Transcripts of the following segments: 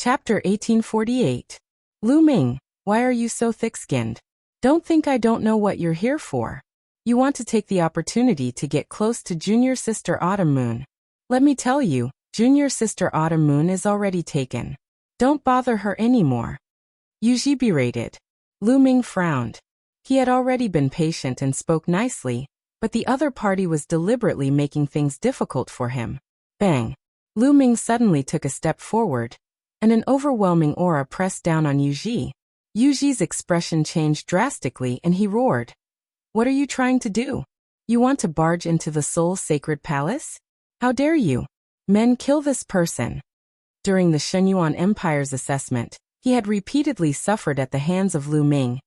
Chapter 1848. Lu Ming, why are you so thick-skinned? Don't think I don't know what you're here for. You want to take the opportunity to get close to junior sister Autumn Moon. Let me tell you, junior sister Autumn Moon is already taken. Don't bother her anymore. Yuji berated. Lu Ming frowned. He had already been patient and spoke nicely, but the other party was deliberately making things difficult for him. Bang! Lu Ming suddenly took a step forward, and an overwhelming aura pressed down on Yuji. Yuji's expression changed drastically and he roared. What are you trying to do? You want to barge into the Soul Sacred Palace? How dare you? Men, kill this person. During the Shenyuan Empire's assessment, he had repeatedly suffered at the hands of Lu Ming,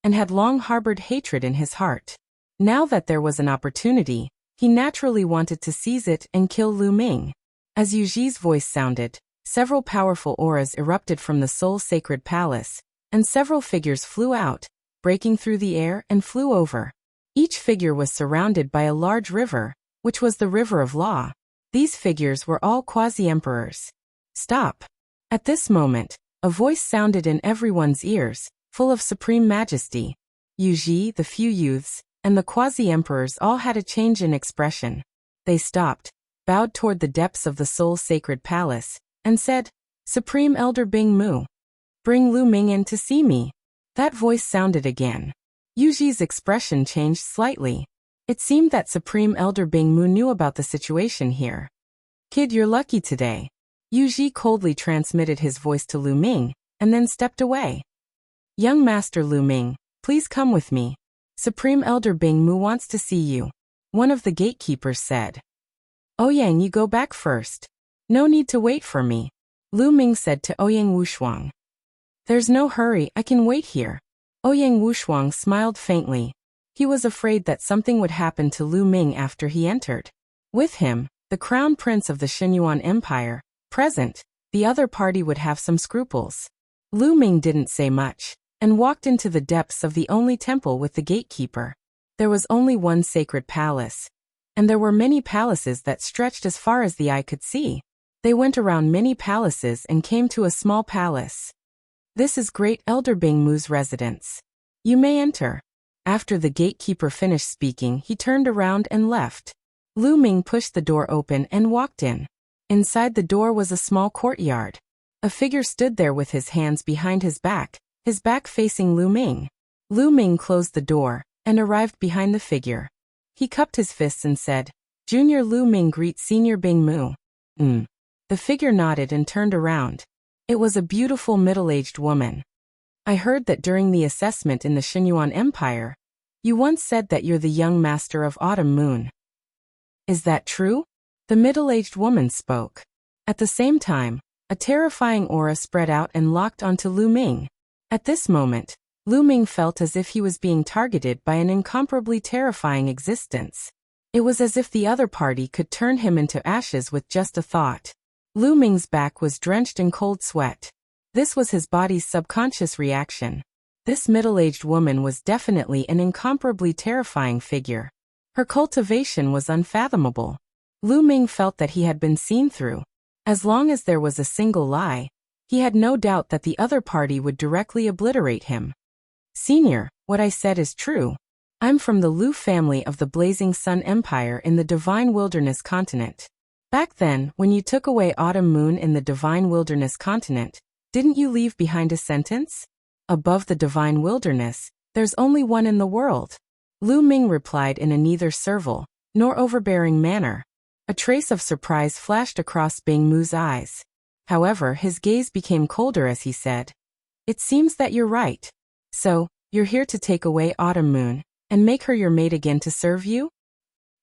and had long harbored hatred in his heart. Now that there was an opportunity, he naturally wanted to seize it and kill Lu Ming. As Yuji's voice sounded, several powerful auras erupted from the Soul Sacred Palace, and several figures flew out, breaking through the air and flew over. Each figure was surrounded by a large river, which was the River of Law. These figures were all quasi-emperors. Stop! At this moment, a voice sounded in everyone's ears, full of supreme majesty. Yuji, the few youths, and the quasi-emperors all had a change in expression. They stopped, bowed toward the depths of the Soul Sacred Palace, and said, Supreme Elder Bing Mu. Bring Lu Ming in to see me. That voice sounded again. Yuji's expression changed slightly. It seemed that Supreme Elder Bing Mu knew about the situation here. Kid, you're lucky today. Yuji coldly transmitted his voice to Lu Ming, and then stepped away. Young Master Lu Ming, please come with me. Supreme Elder Bing Mu wants to see you. One of the gatekeepers said. Ouyang, you go back first. No need to wait for me. Lu Ming said to Ouyang Wushuang. There's no hurry, I can wait here. Ouyang Wushuang smiled faintly. He was afraid that something would happen to Lu Ming after he entered. With him, the crown prince of the Shenyuan Empire, present, the other party would have some scruples. Lu Ming didn't say much, and walked into the depths of the only temple with the gatekeeper. There was only one sacred palace, and there were many palaces that stretched as far as the eye could see. They went around many palaces and came to a small palace. This is Great Elder Bing Mu's residence. You may enter. After the gatekeeper finished speaking, he turned around and left. Lu Ming pushed the door open and walked in. Inside the door was a small courtyard. A figure stood there with his hands behind his back facing Lu Ming. Lu Ming closed the door and arrived behind the figure. He cupped his fists and said, Junior Lu Ming greets Senior Bing Mu. The figure nodded and turned around. It was a beautiful middle-aged woman. I heard that during the assessment in the Shenyuan Empire, you once said that you're the young master of Autumn Moon. Is that true? The middle-aged woman spoke. At the same time, a terrifying aura spread out and locked onto Lu Ming. At this moment, Lu Ming felt as if he was being targeted by an incomparably terrifying existence. It was as if the other party could turn him into ashes with just a thought. Lu Ming's back was drenched in cold sweat. This was his body's subconscious reaction. This middle-aged woman was definitely an incomparably terrifying figure. Her cultivation was unfathomable. Lu Ming felt that he had been seen through. As long as there was a single lie, he had no doubt that the other party would directly obliterate him. Senior, what I said is true. I'm from the Lu family of the Blazing Sun Empire in the Divine Wilderness Continent. Back then, when you took away Autumn Moon in the Divine Wilderness Continent, didn't you leave behind a sentence? Above the Divine Wilderness, there's only one in the world. Lu Ming replied in a neither servile nor overbearing manner. A trace of surprise flashed across Bing Mu's eyes. However, his gaze became colder as he said, It seems that you're right. So, you're here to take away Autumn Moon and make her your maid again to serve you?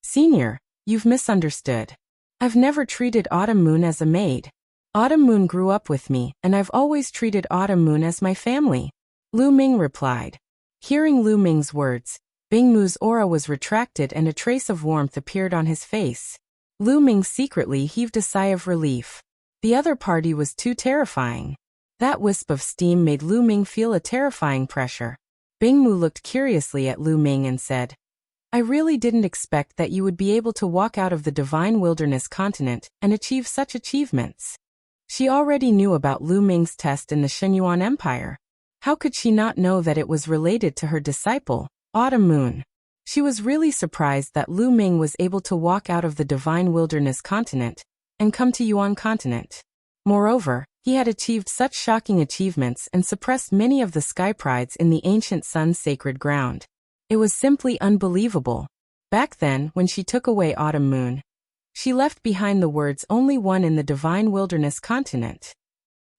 Senior, you've misunderstood. I've never treated Autumn Moon as a maid. Autumn Moon grew up with me, and I've always treated Autumn Moon as my family. Lu Ming replied. Hearing Lu Ming's words, Bing Mu's aura was retracted and a trace of warmth appeared on his face. Lu Ming secretly heaved a sigh of relief. The other party was too terrifying. That wisp of steam made Lu Ming feel a terrifying pressure. Bing Mu looked curiously at Lu Ming and said, I really didn't expect that you would be able to walk out of the Divine Wilderness Continent and achieve such achievements. She already knew about Lu Ming's test in the Shenyuan Empire. How could she not know that it was related to her disciple, Autumn Moon? She was really surprised that Lu Ming was able to walk out of the divine wilderness continent and come to Yuan continent. Moreover, he had achieved such shocking achievements and suppressed many of the sky prides in the ancient sun's sacred ground. It was simply unbelievable. Back then, when she took away Autumn Moon, she left behind the words only one in the divine wilderness continent.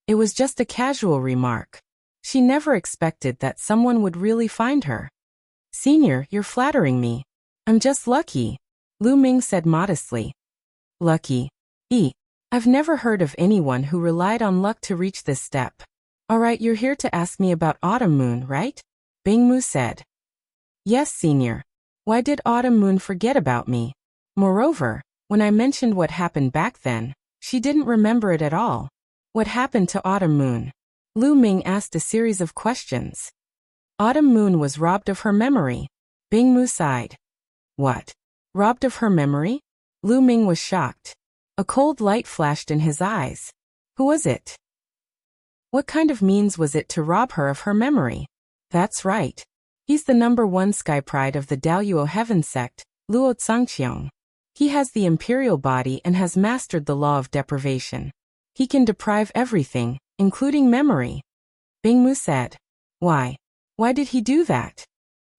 It was just a casual remark. She never expected that someone would really find her. Senior, you're flattering me. I'm just lucky, Lu Ming said modestly. Lucky? I've never heard of anyone who relied on luck to reach this step. Alright, you're here to ask me about Autumn Moon, right? Bingmu said. Yes, Senior. Why did Autumn Moon forget about me? Moreover, when I mentioned what happened back then, she didn't remember it at all. What happened to Autumn Moon? Lu Ming asked a series of questions. Autumn Moon was robbed of her memory. Bingmu sighed. What? Robbed of her memory? Lu Ming was shocked. A cold light flashed in his eyes. Who was it? What kind of means was it to rob her of her memory? That's right. He's the #1 sky pride of the Daoyuo heaven sect, Luo Tsangqiang. He has the imperial body and has mastered the law of deprivation. He can deprive everything, including memory. Bingmu said. Why? Why did he do that?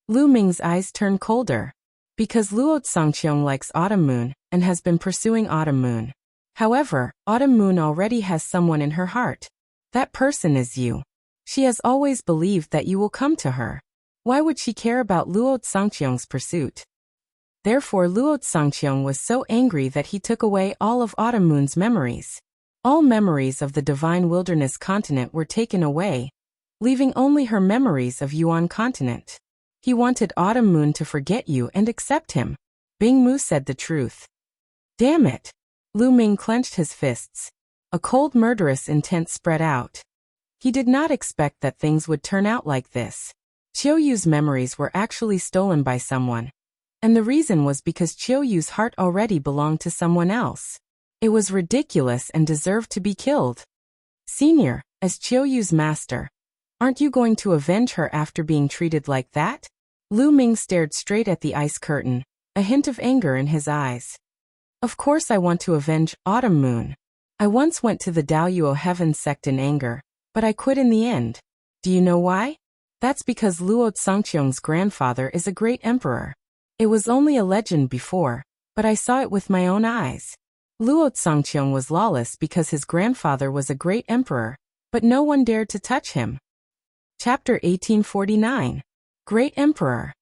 Lu Ming's eyes turned colder. Because Luo Tsangqiang likes Autumn Moon and has been pursuing Autumn Moon. However, Autumn Moon already has someone in her heart. That person is you. She has always believed that you will come to her. Why would she care about Luo Tsangqiang's pursuit? Therefore, Luo Tsangqiang was so angry that he took away all of Autumn Moon's memories. All memories of the divine wilderness continent were taken away, leaving only her memories of Yuan continent. He wanted Autumn Moon to forget you and accept him. Bingmu said the truth. Damn it! Lu Ming clenched his fists. A cold murderous intent spread out. He did not expect that things would turn out like this. Qiuyu's memories were actually stolen by someone. And the reason was because Qiuyu's heart already belonged to someone else. It was ridiculous and deserved to be killed. Senior, as Qiuyu's master, aren't you going to avenge her after being treated like that? Lu Ming stared straight at the ice curtain, a hint of anger in his eyes. Of course I want to avenge Autumn Moon. I once went to the Daoyuo heaven sect in anger, but I quit in the end. Do you know why? That's because Luo Tsangqiang's grandfather is a great emperor. It was only a legend before, but I saw it with my own eyes. Luo Tsangqiang was lawless because his grandfather was a great emperor, but no one dared to touch him. Chapter 1849. Great Emperor.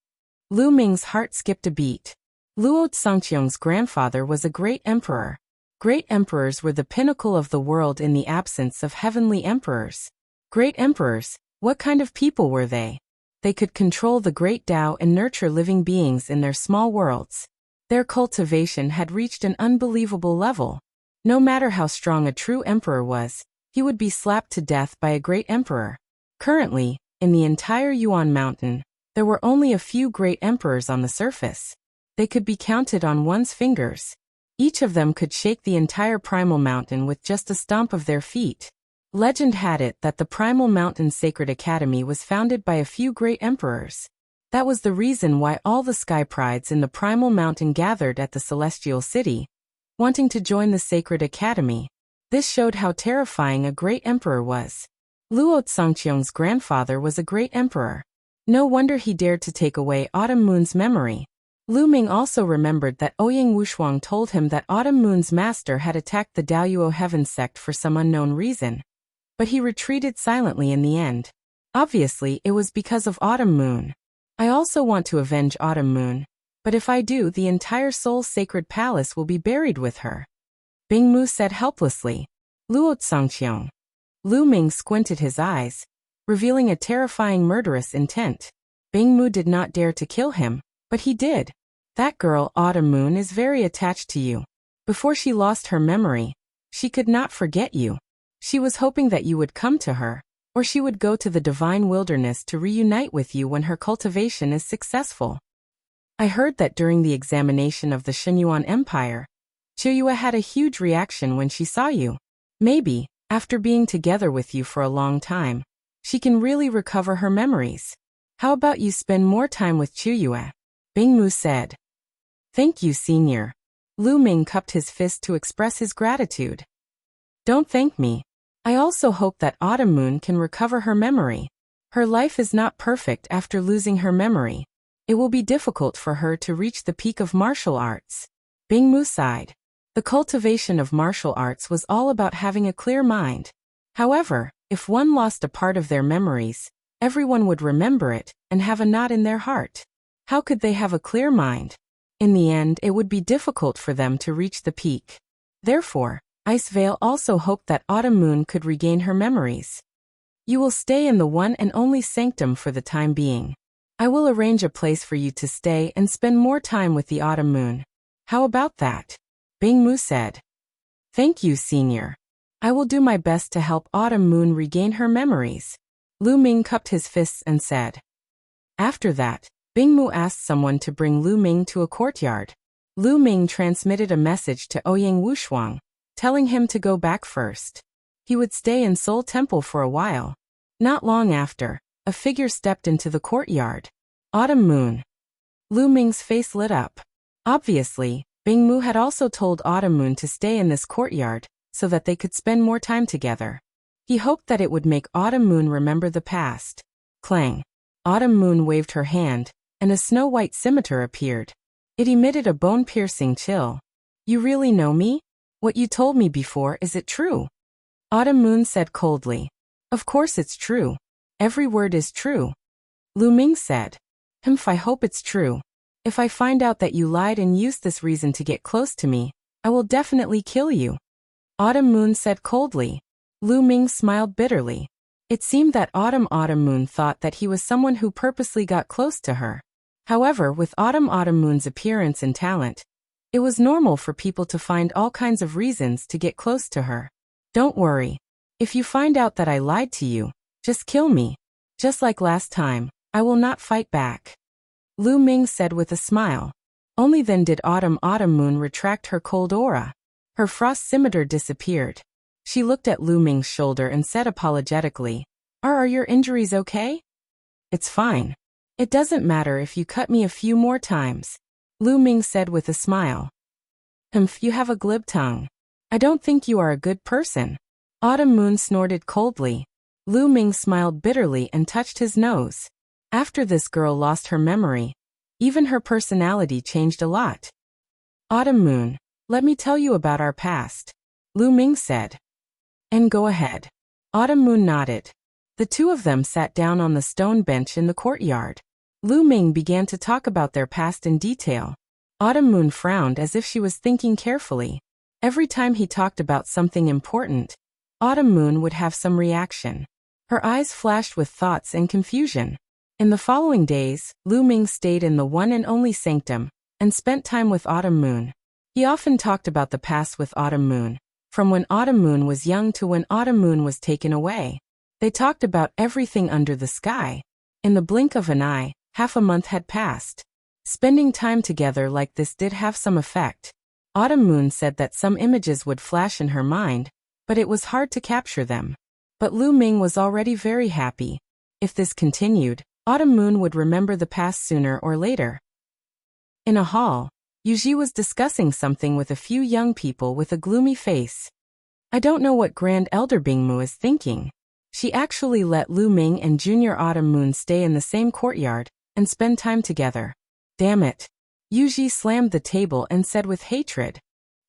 Lu Ming's heart skipped a beat. Luo Tsangqiang's grandfather was a great emperor. Great emperors were the pinnacle of the world in the absence of heavenly emperors. Great emperors, what kind of people were they? They could control the great Tao and nurture living beings in their small worlds. Their cultivation had reached an unbelievable level. No matter how strong a true emperor was, he would be slapped to death by a great emperor. Currently, in the entire Yuan mountain, there were only a few great emperors on the surface. They could be counted on one's fingers. Each of them could shake the entire Primal Mountain with just a stomp of their feet. Legend had it that the Primal Mountain Sacred Academy was founded by a few great emperors. That was the reason why all the sky prides in the Primal Mountain gathered at the Celestial City, wanting to join the Sacred Academy. This showed how terrifying a great emperor was. Luo Tsangqiang's grandfather was a great emperor. No wonder he dared to take away Autumn Moon's memory. Lu Ming also remembered that Ouyang Wushuang told him that Autumn Moon's master had attacked the Daoyuo heaven sect for some unknown reason. But he retreated silently in the end. Obviously, it was because of Autumn Moon. I also want to avenge Autumn Moon, but if I do, the entire Soul's sacred palace will be buried with her. Bingmu said helplessly. Luo Tsangqiang. Lu Ming squinted his eyes, revealing a terrifying murderous intent. Bingmu did not dare to kill him, but he did. That girl, Autumn Moon, is very attached to you. Before she lost her memory, she could not forget you. She was hoping that you would come to her, or she would go to the divine wilderness to reunite with you when her cultivation is successful. I heard that during the examination of the Shenyuan Empire, Qiuyue had a huge reaction when she saw you. Maybe, After being together with you for a long time, she can really recover her memories. How about you spend more time with Chuyue? Bingmu said. Thank you, senior. Lu Ming cupped his fist to express his gratitude. Don't thank me. I also hope that Autumn Moon can recover her memory. Her life is not perfect after losing her memory. It will be difficult for her to reach the peak of martial arts. Bingmu sighed. The cultivation of martial arts was all about having a clear mind. However, if one lost a part of their memories, everyone would remember it and have a knot in their heart. How could they have a clear mind? In the end, it would be difficult for them to reach the peak. Therefore, Ice Veil also hoped that Autumn Moon could regain her memories. You will stay in the one and only sanctum for the time being. I will arrange a place for you to stay and spend more time with the Autumn Moon. How about that? Bingmu said. Thank you, senior. I will do my best to help Autumn Moon regain her memories. Lu Ming cupped his fists and said. After that, Bingmu asked someone to bring Lu Ming to a courtyard. Lu Ming transmitted a message to Ouyang Wushuang, telling him to go back first. He would stay in Seoul Temple for a while. Not long after, a figure stepped into the courtyard. Autumn Moon. Lu Ming's face lit up. Obviously, Bingmu had also told Autumn Moon to stay in this courtyard, so that they could spend more time together. He hoped that it would make Autumn Moon remember the past. Clang. Autumn Moon waved her hand, and a snow-white scimitar appeared. It emitted a bone-piercing chill. You really know me? What you told me before, is it true? Autumn Moon said coldly. Of course it's true. Every word is true. Lu Ming said. I hope it's true. If I find out that you lied and used this reason to get close to me, I will definitely kill you. Autumn Moon said coldly. Lu Ming smiled bitterly. It seemed that Autumn Moon thought that he was someone who purposely got close to her. However, with Autumn Moon's appearance and talent, it was normal for people to find all kinds of reasons to get close to her. Don't worry. If you find out that I lied to you, just kill me. Just like last time, I will not fight back. Lu Ming said with a smile. Only then did Autumn Moon retract her cold aura. Her frost scimitar disappeared. She looked at Lu Ming's shoulder and said apologetically, Are your injuries okay? It's fine. It doesn't matter if you cut me a few more times. Lu Ming said with a smile. You have a glib tongue. I don't think you are a good person. Autumn Moon snorted coldly. Lu Ming smiled bitterly and touched his nose. After this girl lost her memory, even her personality changed a lot. Autumn Moon, let me tell you about our past. Lu Ming said. And go ahead. Autumn Moon nodded. The two of them sat down on the stone bench in the courtyard. Lu Ming began to talk about their past in detail. Autumn Moon frowned as if she was thinking carefully. Every time he talked about something important, Autumn Moon would have some reaction. Her eyes flashed with thoughts and confusion. In the following days, Lu Ming stayed in the one and only sanctum, and spent time with Autumn Moon. He often talked about the past with Autumn Moon, from when Autumn Moon was young to when Autumn Moon was taken away. They talked about everything under the sky. In the blink of an eye, half a month had passed. Spending time together like this did have some effect. Autumn Moon said that some images would flash in her mind, but it was hard to capture them. But Lu Ming was already very happy. If this continued, Autumn Moon would remember the past sooner or later. In a hall, Yuji was discussing something with a few young people with a gloomy face. I don't know what Grand Elder Bingmu is thinking. She actually let Lu Ming and Junior Autumn Moon stay in the same courtyard and spend time together. Damn it. Yuji slammed the table and said with hatred.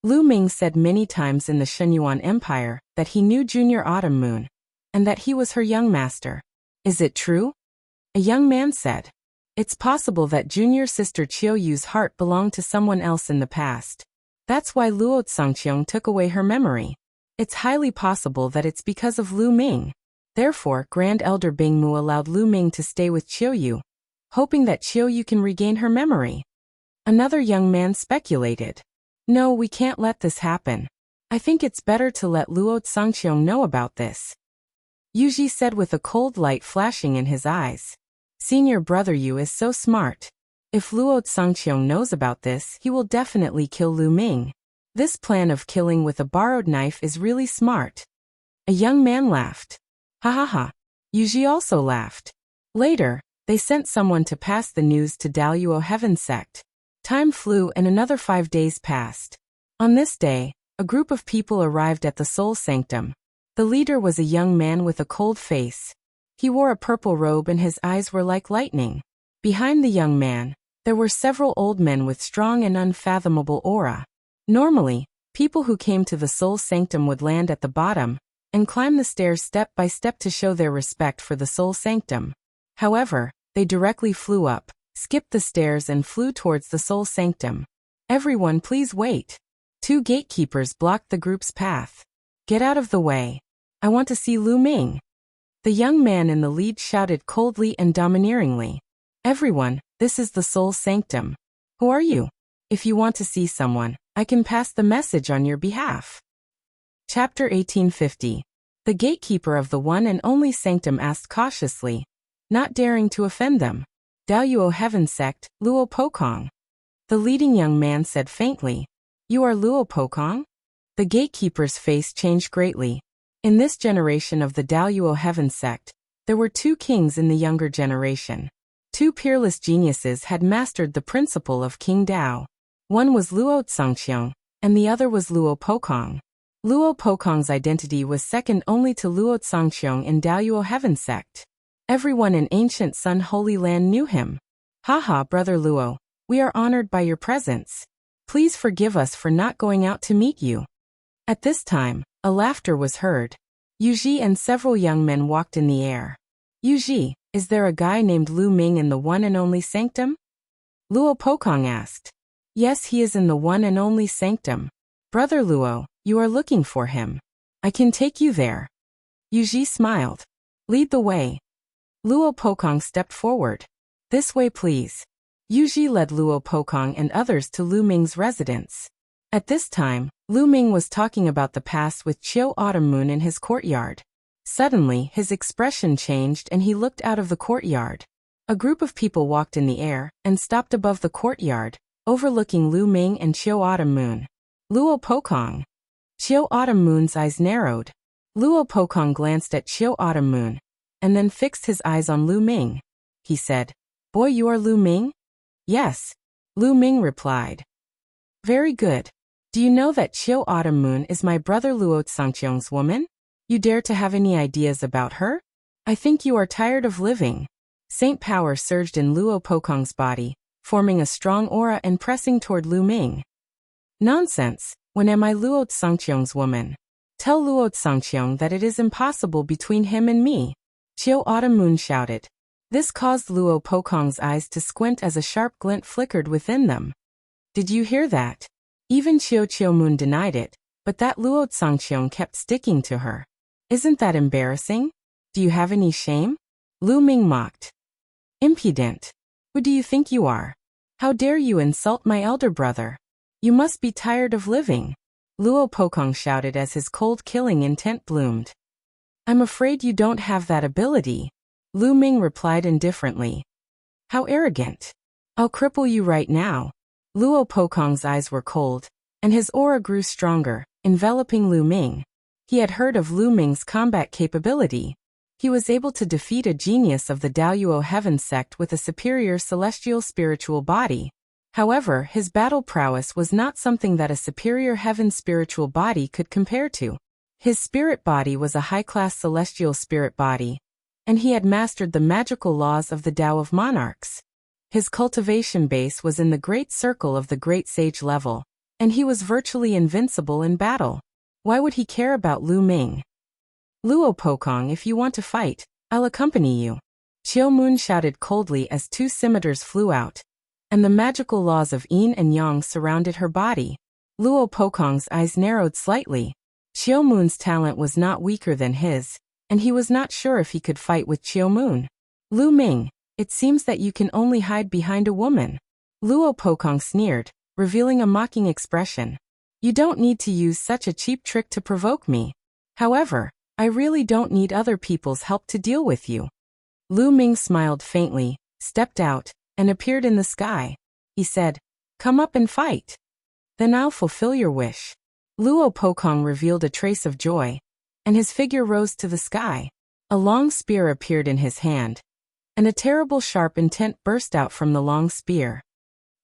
Lu Ming said many times in the Shenyuan Empire that he knew Junior Autumn Moon, and that he was her young master. Is it true? A young man said. It's possible that junior sister Chiyoyu's heart belonged to someone else in the past. That's why Luo Tsangqiong took away her memory. It's highly possible that it's because of Lu Ming. Therefore, Grand Elder Bingmu allowed Lu Ming to stay with Chiyoyu, hoping that Chiyoyu can regain her memory. Another young man speculated. No, we can't let this happen. I think it's better to let Luo Tsangqiong know about this. Yuji said with a cold light flashing in his eyes. Senior brother Yu is so smart. If Luo Tsangqiong knows about this, he will definitely kill Lu Ming. This plan of killing with a borrowed knife is really smart. A young man laughed. Ha ha ha. Yuji also laughed. Later, they sent someone to pass the news to Daluo Heaven Sect. Time flew and another 5 days passed. On this day, a group of people arrived at the Soul Sanctum. The leader was a young man with a cold face. He wore a purple robe and his eyes were like lightning. Behind the young man, there were several old men with strong and unfathomable aura. Normally, people who came to the Soul Sanctum would land at the bottom and climb the stairs step by step to show their respect for the Soul Sanctum. However, they directly flew up, skipped the stairs and flew towards the Soul Sanctum. Everyone, please wait. 2 gatekeepers blocked the group's path. Get out of the way. I want to see Lu Ming. The young man in the lead shouted coldly and domineeringly. Everyone, this is the Soul Sanctum. Who are you? If you want to see someone, I can pass the message on your behalf. Chapter 1850. The gatekeeper of the one and only sanctum asked cautiously, not daring to offend them. Daluo Heaven Sect, Luo Pokong. The leading young man said faintly, You are Luo Pokong? The gatekeeper's face changed greatly. In this generation of the Daluo Heaven Sect, there were 2 kings in the younger generation. 2 peerless geniuses had mastered the principle of King Dao. One was Luo Tsangqiang, and the other was Luo Pokong. Luo Pokong's identity was second only to Luo Tsangqiang in Daluo Heaven Sect. Everyone in ancient Sun Holy Land knew him. Haha, Brother Luo, we are honored by your presence. Please forgive us for not going out to meet you. At this time, a laughter was heard. Yuji and several young men walked in the air. Yuji, is there a guy named Lu Ming in the one and only sanctum? Luo Pokong asked. Yes, he is in the one and only sanctum. Brother Luo, you are looking for him. I can take you there. Yuji smiled. Lead the way. Luo Pokong stepped forward. This way, please. Yuji led Luo Pokong and others to Lu Ming's residence. At this time, Lu Ming was talking about the past with Chiu Autumn Moon in his courtyard. Suddenly, his expression changed and he looked out of the courtyard. A group of people walked in the air and stopped above the courtyard, overlooking Lu Ming and Chiu Autumn Moon. Luo Pokong. Chiu Autumn Moon's eyes narrowed. Luo Pokong glanced at Chiu Autumn Moon, and then fixed his eyes on Lu Ming. He said, Boy, you are Lu Ming? Yes. Lu Ming replied. Very good. Do you know that Chiu Autumn Moon is my brother Luo Tsangqiang's woman? You dare to have any ideas about her? I think you are tired of living. Saint power surged in Luo Pokong's body, forming a strong aura and pressing toward Lu Ming. Nonsense. When am I Luo Tsangqiang's woman? Tell Luo Tsangqiang that it is impossible between him and me. Chiu Autumn Moon shouted. This caused Luo Pokong's eyes to squint as a sharp glint flickered within them. Did you hear that? Even Chiu Moon denied it, but that Luo Tsangqiang kept sticking to her. Isn't that embarrassing? Do you have any shame? Lu Ming mocked. Impudent. Who do you think you are? How dare you insult my elder brother? You must be tired of living. Luo Pokong shouted as his cold killing intent bloomed. I'm afraid you don't have that ability. Lu Ming replied indifferently. How arrogant. I'll cripple you right now. Luo Pokong's eyes were cold, and his aura grew stronger, enveloping Lu Ming. He had heard of Lu Ming's combat capability. He was able to defeat a genius of the Daluo Heaven Sect with a superior celestial spiritual body. However, his battle prowess was not something that a superior heaven spiritual body could compare to. His spirit body was a high-class celestial spirit body, and he had mastered the magical laws of the Tao of Monarchs. His cultivation base was in the great circle of the great sage level, and he was virtually invincible in battle. Why would he care about Lu Ming? Luo Pokong, if you want to fight, I'll accompany you. Chiu Moon shouted coldly as 2 scimitars flew out, and the magical laws of yin and yang surrounded her body. Luo Pokong's eyes narrowed slightly. Chiu Moon's talent was not weaker than his, and he was not sure if he could fight with Chiu Moon. Lu Ming, it seems that you can only hide behind a woman. Luo Pokong sneered, revealing a mocking expression. You don't need to use such a cheap trick to provoke me. However, I really don't need other people's help to deal with you. Lu Ming smiled faintly, stepped out, and appeared in the sky. He said, Come up and fight. Then I'll fulfill your wish. Luo Pokong revealed a trace of joy, and his figure rose to the sky. A long spear appeared in his hand, and a terrible sharp intent burst out from the long spear.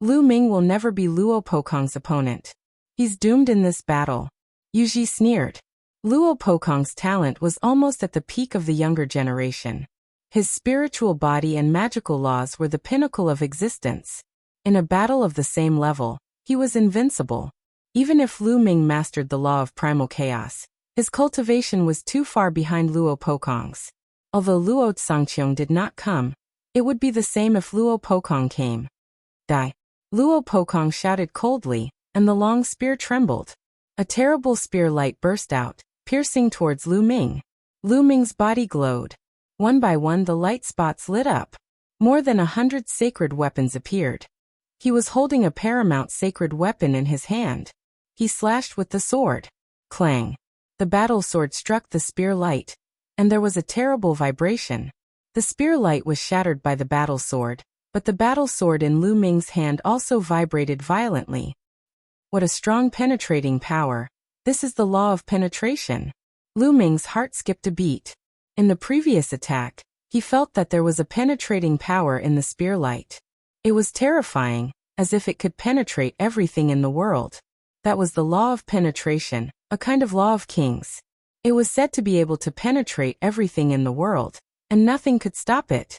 Lu Ming will never be Luo Pokong's opponent. He's doomed in this battle. Yu Ji sneered. Luo Pokong's talent was almost at the peak of the younger generation. His spiritual body and magical laws were the pinnacle of existence. In a battle of the same level, he was invincible. Even if Lu Ming mastered the law of primal chaos, his cultivation was too far behind Luo Pokong's. Although Luo Tsangqiong did not come, it would be the same if Luo Pokong came. Die! Luo Pokong shouted coldly, and the long spear trembled. A terrible spear light burst out, piercing towards Lu Ming. Lu Ming's body glowed. One by one the light spots lit up. More than 100 sacred weapons appeared. He was holding a paramount sacred weapon in his hand. He slashed with the sword. Clang! The battle sword struck the spear light, and there was a terrible vibration. The spear light was shattered by the battle sword, but the battle sword in Lu Ming's hand also vibrated violently. What a strong penetrating power. This is the law of penetration. Lu Ming's heart skipped a beat. In the previous attack, he felt that there was a penetrating power in the spear light. It was terrifying, as if it could penetrate everything in the world. That was the law of penetration, a kind of law of kings. It was said to be able to penetrate everything in the world, and nothing could stop it.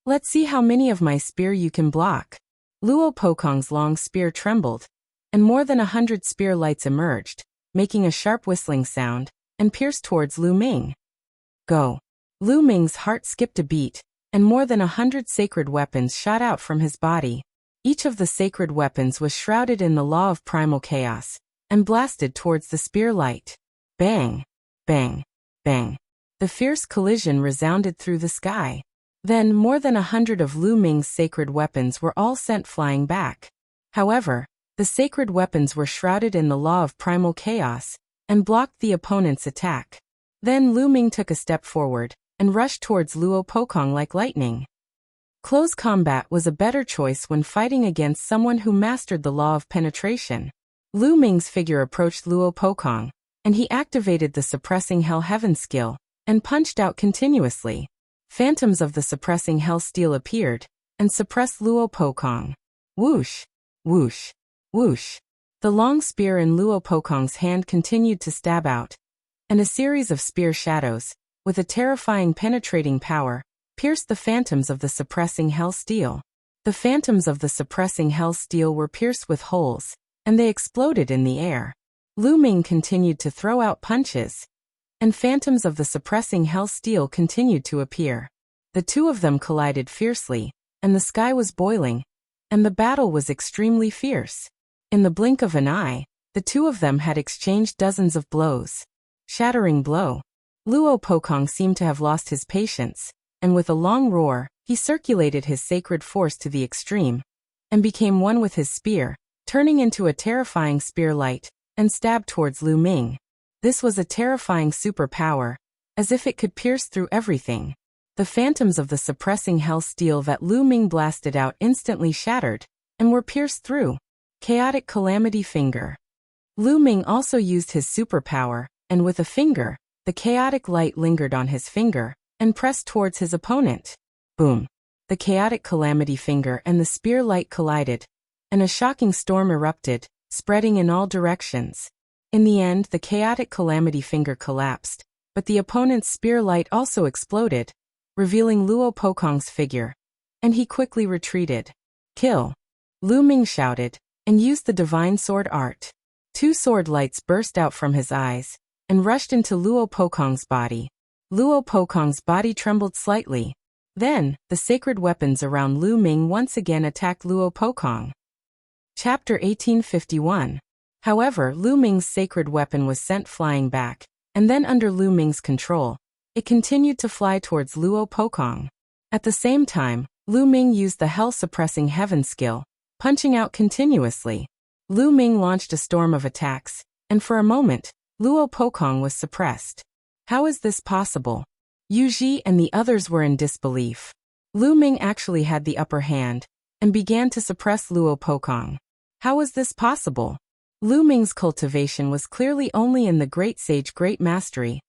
Let's see how many of my spear you can block. Luo Pokong's long spear trembled, and more than 100 spear lights emerged, making a sharp whistling sound, and pierced towards Lu Ming. Go! Lu Ming's heart skipped a beat, and more than 100 sacred weapons shot out from his body. Each of the sacred weapons was shrouded in the law of primal chaos, and blasted towards the spear light. Bang! Bang! Bang! The fierce collision resounded through the sky. Then more than 100 of Lu Ming's sacred weapons were all sent flying back. However, the sacred weapons were shrouded in the law of primal chaos, and blocked the opponent's attack. Then Lu Ming took a step forward, and rushed towards Luo Pokong like lightning. Close combat was a better choice when fighting against someone who mastered the law of penetration. Lu Ming's figure approached Luo Pokong, and he activated the Suppressing Hell Heaven skill, and punched out continuously. Phantoms of the Suppressing Hell steel appeared, and suppressed Luo Pokong. Whoosh! Whoosh! Whoosh! The long spear in Luo Pokong's hand continued to stab out, and a series of spear shadows, with a terrifying penetrating power, pierced the phantoms of the Suppressing Hell steel. The phantoms of the Suppressing Hell steel were pierced with holes, and they exploded in the air. Lu Ming continued to throw out punches, and phantoms of the Suppressing Hell steel continued to appear. The two of them collided fiercely, and the sky was boiling, and the battle was extremely fierce. In the blink of an eye, the two of them had exchanged dozens of blows. Shattering blow. Luo Pokong seemed to have lost his patience, and with a long roar, he circulated his sacred force to the extreme, and became one with his spear, turning into a terrifying spear light, and stabbed towards Lu Ming. This was a terrifying superpower, as if it could pierce through everything. The phantoms of the Suppressing Hell steel that Lu Ming blasted out instantly shattered, and were pierced through. Chaotic Calamity Finger. Lu Ming also used his superpower, and with a finger, the chaotic light lingered on his finger, and pressed towards his opponent. Boom! The Chaotic Calamity Finger and the spear light collided, and a shocking storm erupted, spreading in all directions. In the end, the Chaotic Calamity Finger collapsed, but the opponent's spear light also exploded, revealing Luo Pokong's figure, and he quickly retreated. Kill! Lu Ming shouted, and used the divine sword art. Two sword lights burst out from his eyes, and rushed into Luo Pokong's body. Luo Pokong's body trembled slightly. Then, the sacred weapons around Lu Ming once again attacked Luo Pokong. Chapter 1851. However, Lu Ming's sacred weapon was sent flying back, and then under Lu Ming's control, it continued to fly towards Luo Pokong. At the same time, Lu Ming used the Hell Suppressing Heaven skill, punching out continuously. Lu Ming launched a storm of attacks, and for a moment, Luo Pokong was suppressed. How is this possible? Yu Ji and the others were in disbelief. Lu Ming actually had the upper hand, and began to suppress Luo Pokong. How was this possible? Lu Ming's cultivation was clearly only in the Great Sage Great Mastery,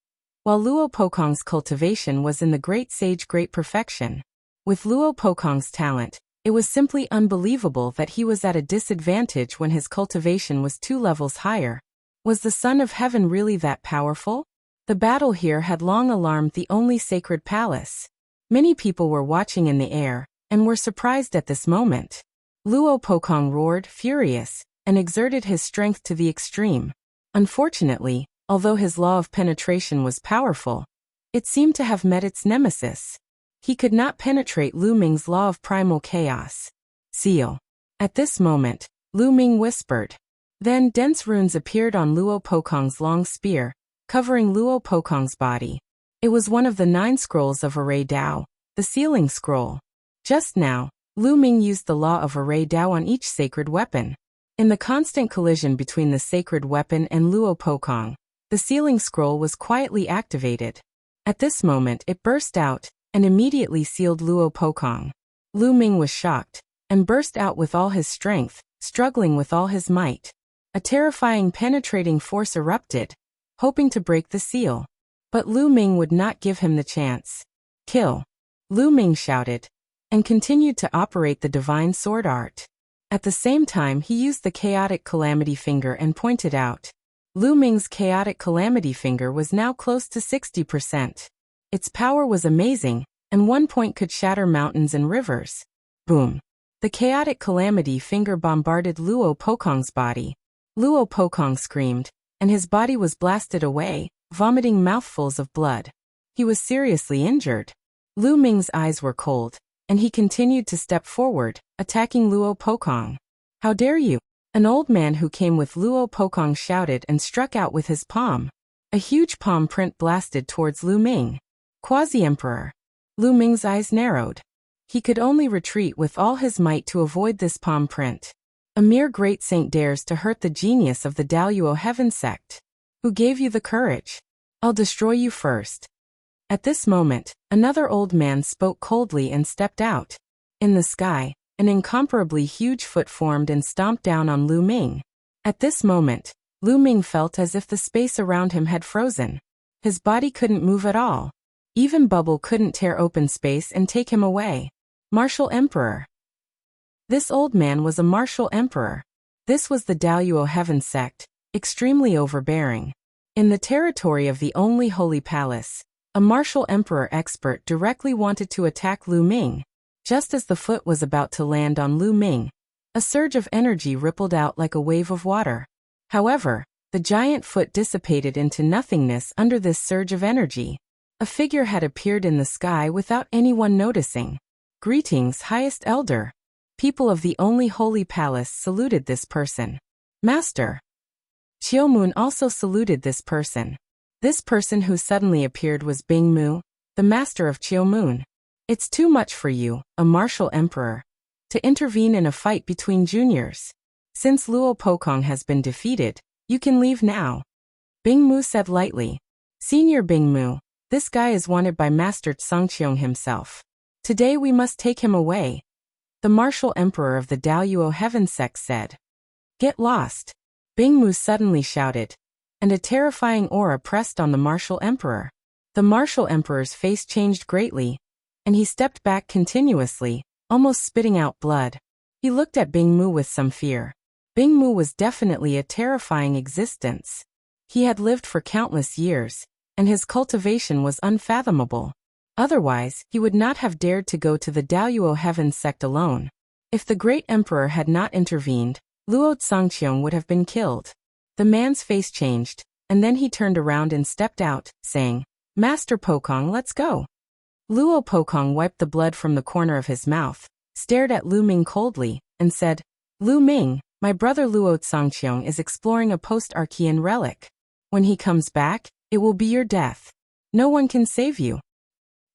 while Luo Pokong's cultivation was in the great sage great perfection. With Luo Pokong's talent, it was simply unbelievable that he was at a disadvantage when his cultivation was 2 levels higher. Was the Son of Heaven really that powerful? The battle here had long alarmed the only sacred palace. Many people were watching in the air, and were surprised at this moment. Luo Pokong roared, furious, and exerted his strength to the extreme. Unfortunately, although his law of penetration was powerful, it seemed to have met its nemesis. He could not penetrate Lu Ming's law of primal chaos. Seal. At this moment, Lu Ming whispered. Then dense runes appeared on Luo Pokong's long spear, covering Luo Pokong's body. It was one of the 9 scrolls of Array Dao, the sealing scroll. Just now, Lu Ming used the law of Array Dao on each sacred weapon. In the constant collision between the sacred weapon and Luo Pokong, the sealing scroll was quietly activated. At this moment it burst out, and immediately sealed Luo Pokong. Lu Ming was shocked, and burst out with all his strength, struggling with all his might. A terrifying penetrating force erupted, hoping to break the seal. But Lu Ming would not give him the chance. Kill! Lu Ming shouted, and continued to operate the divine sword art. At the same time he used the chaotic calamity finger and pointed out. Lu Ming's chaotic calamity finger was now close to 60%. Its power was amazing, and one point could shatter mountains and rivers. Boom! The chaotic calamity finger bombarded Luo Pokong's body. Luo Pokong screamed, and his body was blasted away, vomiting mouthfuls of blood. He was seriously injured. Lu Ming's eyes were cold, and he continued to step forward, attacking Luo Pokong. How dare you! An old man who came with Luo Pokong shouted and struck out with his palm. A huge palm print blasted towards Lu Ming. Quasi-Emperor. Lu Ming's eyes narrowed. He could only retreat with all his might to avoid this palm print. A mere great saint dares to hurt the genius of the Daluo Heaven sect. Who gave you the courage? I'll destroy you first. At this moment, another old man spoke coldly and stepped out. In the sky, an incomparably huge foot formed and stomped down on Lu Ming. At this moment, Lu Ming felt as if the space around him had frozen. His body couldn't move at all. Even bubble couldn't tear open space and take him away. Martial Emperor. This old man was a martial emperor. This was the Daluo Heaven sect, extremely overbearing. In the territory of the only holy palace, a martial emperor expert directly wanted to attack Lu Ming. Just as the foot was about to land on Lu Ming, a surge of energy rippled out like a wave of water. However, the giant foot dissipated into nothingness under this surge of energy. A figure had appeared in the sky without anyone noticing. Greetings, highest elder. People of the only holy palace saluted this person. Master. Qiumun also saluted this person. This person who suddenly appeared was Bingmu, the master of Qiumun. It's too much for you, a martial emperor, to intervene in a fight between juniors. Since Luo Pokong has been defeated, you can leave now. Bingmu said lightly. Senior Bingmu, this guy is wanted by Master Tsangqiong himself. Today we must take him away. The martial emperor of the Daluo Heaven sect said. Get lost. Bingmu suddenly shouted, and a terrifying aura pressed on the martial emperor. The martial emperor's face changed greatly, and he stepped back continuously, almost spitting out blood. He looked at Bingmu with some fear. Bingmu was definitely a terrifying existence. He had lived for countless years, and his cultivation was unfathomable. Otherwise, he would not have dared to go to the Daluo Heaven sect alone. If the great emperor had not intervened, Luo Tsangqiong would have been killed. The man's face changed, and then he turned around and stepped out, saying, Master Pokong, let's go. Luo Pokong wiped the blood from the corner of his mouth, stared at Lu Ming coldly, and said, Lu Ming, my brother Luo Tsangqiong is exploring a post-Archean relic. When he comes back, it will be your death. No one can save you.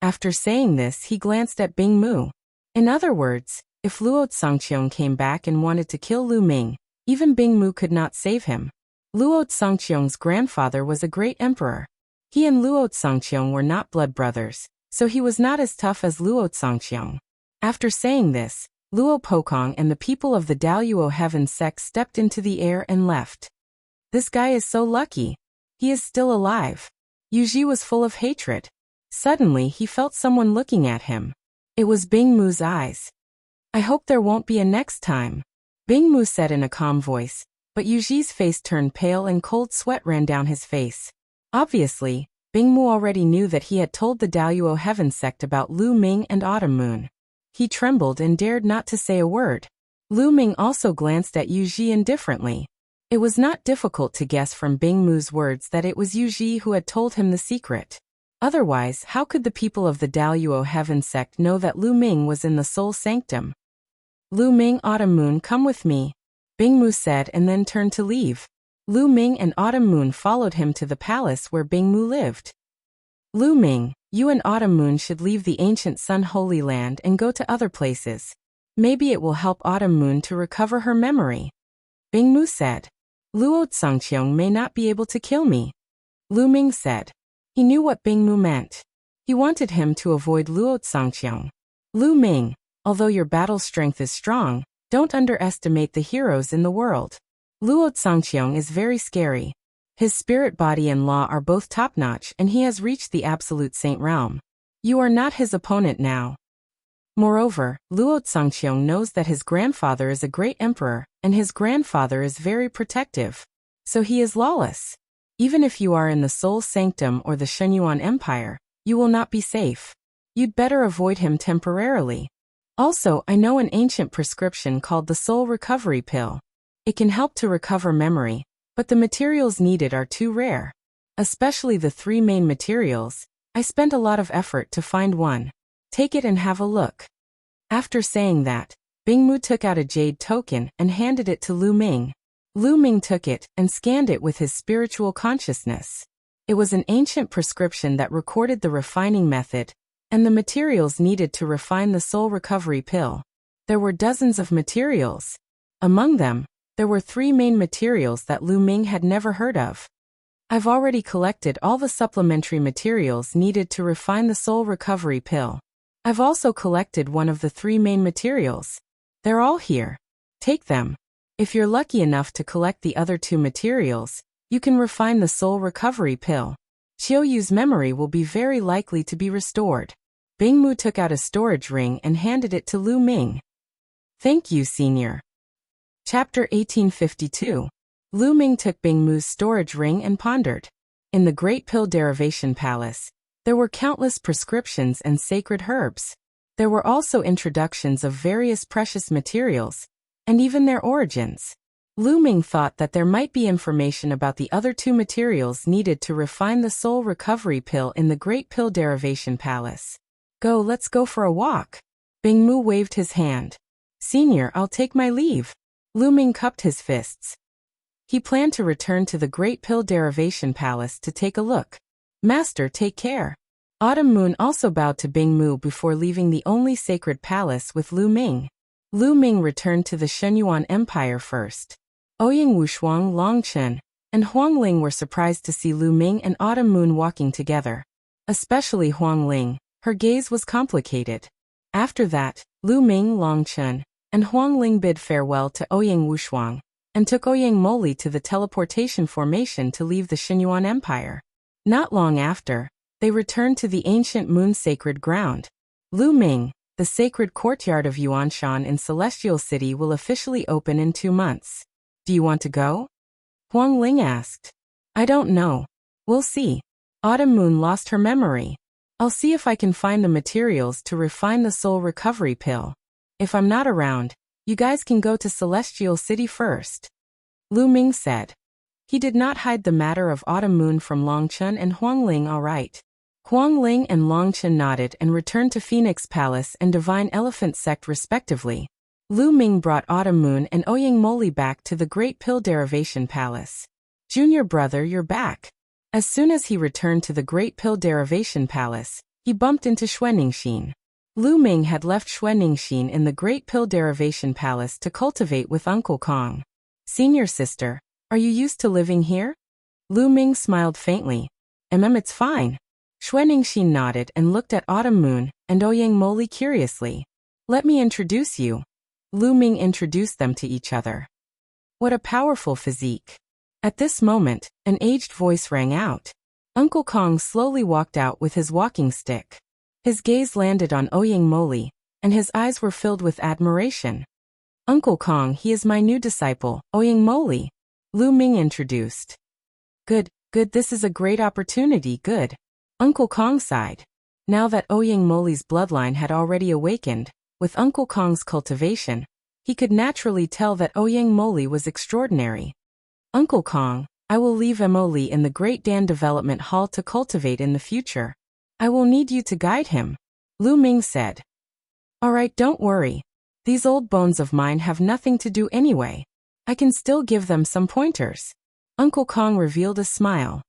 After saying this, he glanced at Bingmu. In other words, if Luo Tsangqiong came back and wanted to kill Lu Ming, even Bingmu could not save him. Luo Tsangqiong's grandfather was a great emperor. He and Luo Tsangqiong were not blood brothers, so he was not as tough as Luo Tsangqiong. After saying this, Luo Pokong and the people of the Daluo Heaven sect stepped into the air and left. This guy is so lucky. He is still alive. Yuji was full of hatred. Suddenly he felt someone looking at him. It was Bingmu's eyes. I hope there won't be a next time, Bingmu said in a calm voice, but Yuji's face turned pale and cold sweat ran down his face. Obviously, Bingmu already knew that he had told the Daluo Heaven sect about Lu Ming and Autumn Moon. He trembled and dared not to say a word. Lu Ming also glanced at Yuji indifferently. It was not difficult to guess from Bingmu's words that it was Yuji who had told him the secret. Otherwise, how could the people of the Daluo Heaven sect know that Lu Ming was in the Soul Sanctum? Lu Ming, Autumn Moon, come with me, Bingmu said and then turned to leave. Lu Ming and Autumn Moon followed him to the palace where Bingmu lived. Lu Ming, you and Autumn Moon should leave the ancient Sun Holy Land and go to other places. Maybe it will help Autumn Moon to recover her memory. Bingmu said. Luo Tsangqiang may not be able to kill me, Lu Ming said. He knew what Bingmu meant. He wanted him to avoid Luo Tsangqiang. Lu Ming, although your battle strength is strong, don't underestimate the heroes in the world. Luo Tsangqiang is very scary. His spirit body and law are both top-notch and he has reached the absolute saint realm. You are not his opponent now. Moreover, Luo Tsangqiang knows that his grandfather is a great emperor, and his grandfather is very protective. So he is lawless. Even if you are in the Soul Sanctum or the Shenyuan Empire, you will not be safe. You'd better avoid him temporarily. Also, I know an ancient prescription called the Soul Recovery Pill. It can help to recover memory, but the materials needed are too rare. Especially the 3 main materials. I spent a lot of effort to find one. Take it and have a look. After saying that, Bingmu took out a jade token and handed it to Lu Ming. Lu Ming took it and scanned it with his spiritual consciousness. It was an ancient prescription that recorded the refining method and the materials needed to refine the soul recovery pill. There were dozens of materials. Among them, there were 3 main materials that Lu Ming had never heard of. I've already collected all the supplementary materials needed to refine the soul recovery pill. I've also collected one of the 3 main materials. They're all here. Take them. If you're lucky enough to collect the other 2 materials, you can refine the soul recovery pill. Qiuyu's memory will be very likely to be restored. Bingmu took out a storage ring and handed it to Lu Ming. Thank you, Senior. Chapter 1852. Lu Ming took Bingmu's storage ring and pondered. In the Great Pill Derivation Palace, there were countless prescriptions and sacred herbs. There were also introductions of various precious materials, and even their origins. Lu Ming thought that there might be information about the other 2 materials needed to refine the soul recovery pill in the Great Pill Derivation Palace. Let's go for a walk. Bingmu waved his hand. Senior, I'll take my leave. Lu Ming cupped his fists. He planned to return to the Great Pill Derivation Palace to take a look. Master, take care. Autumn Moon also bowed to Bingmu before leaving the only sacred palace with Lu Ming. Lu Ming returned to the Shenyuan Empire first. Ouyang Wushuang, Longchen, and Huang Ling were surprised to see Lu Ming and Autumn Moon walking together. Especially Huang Ling, her gaze was complicated. After that, Lu Ming, Longchen, and Huang Ling bid farewell to Ouyang Wushuang, and took Ouyang Moli to the teleportation formation to leave the Shenyuan Empire. Not long after, they returned to the ancient moon sacred ground. Lu Ming, the sacred courtyard of Yuanshan in Celestial City will officially open in 2 months. Do you want to go? Huang Ling asked. I don't know. We'll see. Autumn Moon lost her memory. I'll see if I can find the materials to refine the soul recovery pill. If I'm not around, you guys can go to Celestial City first. Lu Ming said. He did not hide the matter of Autumn Moon from Longchen and Huang Ling all right. Huang Ling and Longchen nodded and returned to Phoenix Palace and Divine Elephant Sect respectively. Lu Ming brought Autumn Moon and Ouyang Moli back to the Great Pill Derivation Palace. Junior brother, you're back. As soon as he returned to the Great Pill Derivation Palace, he bumped into Xuanixin. Lu Ming had left Xuanixin in the Great Pill Derivation Palace to cultivate with Uncle Kong. Senior sister, are you used to living here? Lu Ming smiled faintly. It's fine. Xuanixin nodded and looked at Autumn Moon and Ouyang Moli curiously. Let me introduce you. Lu Ming introduced them to each other. What a powerful physique. At this moment, an aged voice rang out. Uncle Kong slowly walked out with his walking stick. His gaze landed on Oyang Moli, and his eyes were filled with admiration. Uncle Kong, he is my new disciple, Oyang Moli, Lu Ming introduced. Good, this is a great opportunity, good. Uncle Kong sighed. Now that Oyang Moli's bloodline had already awakened, with Uncle Kong's cultivation, he could naturally tell that Oyang Moli was extraordinary. Uncle Kong, I will leave Moli in the Great Dan Development Hall to cultivate in the future. I will need you to guide him, Lu Ming said. Alright, don't worry. These old bones of mine have nothing to do anyway. I can still give them some pointers. Uncle Kong revealed a smile.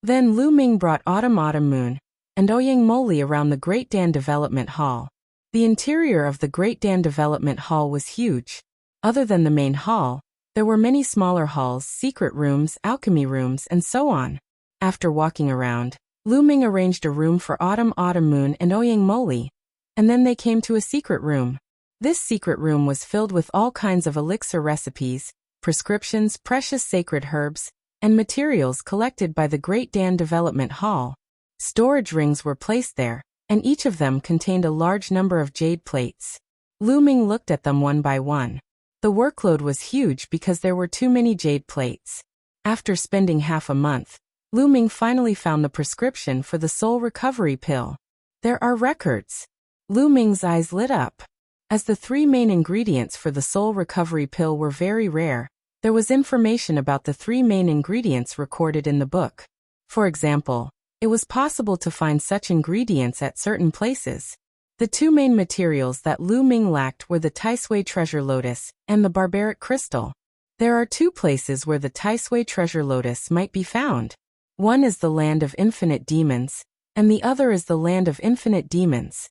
Then Lu Ming brought Autumn Moon and Oyang Moli around the Great Dan Development Hall. The interior of the Great Dan Development Hall was huge. Other than the main hall, there were many smaller halls, secret rooms, alchemy rooms, and so on. After walking around, Lu Ming arranged a room for Autumn Moon and Oyang Moli, and then they came to a secret room. This secret room was filled with all kinds of elixir recipes, prescriptions, precious sacred herbs, and materials collected by the Great Dan Development Hall. Storage rings were placed there, and each of them contained a large number of jade plates. Lu Ming looked at them one by one. The workload was huge because there were too many jade plates. After spending half a month, Lu Ming finally found the prescription for the soul recovery pill. There are records. Lu Ming's eyes lit up. As the three main ingredients for the soul recovery pill were very rare, there was information about the three main ingredients recorded in the book. For example, it was possible to find such ingredients at certain places. The two main materials that Lu Ming lacked were the Taisui treasure lotus and the barbaric crystal. There are two places where the Taisui treasure lotus might be found. One is the land of infinite demons, and the other is the land of infinite demons.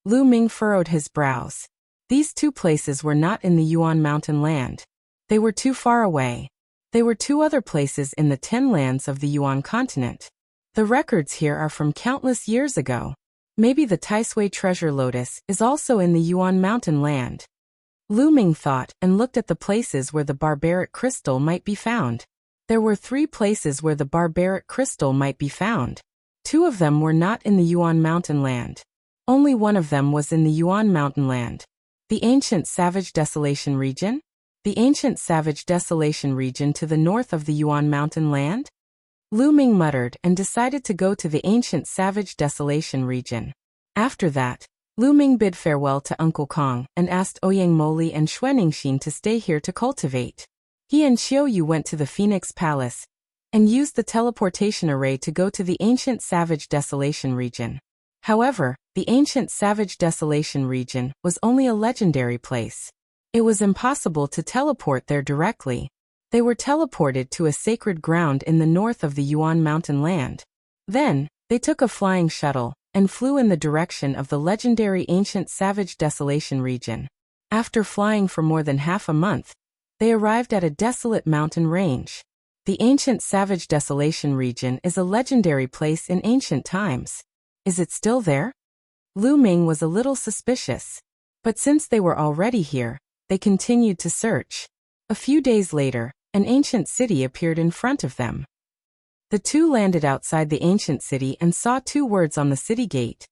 Lu Ming furrowed his brows. These two places were not in the Yuan Mountain land. They were too far away. They were two other places in the 10 lands of the Yuan continent. The records here are from countless years ago. Maybe the Taisui treasure lotus is also in the Yuan Mountain land. Lu Ming thought and looked at the places where the barbaric crystal might be found. There were 3 places where the barbaric crystal might be found. 2 of them were not in the Yuan Mountain land. Only one of them was in the Yuan Mountain land. The ancient Savage Desolation region? The ancient Savage Desolation region to the north of the Yuan Mountain land? Lu Ming muttered and decided to go to the ancient Savage Desolation region. After that, Lu Ming bid farewell to Uncle Kong and asked Oyang Moli and Xuanixin to stay here to cultivate. He and Xiaoyu went to the Phoenix Palace and used the teleportation array to go to the ancient Savage Desolation region. However, the ancient Savage Desolation region was only a legendary place. It was impossible to teleport there directly. They were teleported to a sacred ground in the north of the Yuan Mountain land. Then, they took a flying shuttle and flew in the direction of the legendary ancient Savage Desolation region. After flying for more than half a month, they arrived at a desolate mountain range. The ancient Savage Desolation region is a legendary place in ancient times. Is it still there? Lu Ming was a little suspicious. But since they were already here, they continued to search. A few days later, an ancient city appeared in front of them. The two landed outside the ancient city and saw 2 words on the city gate.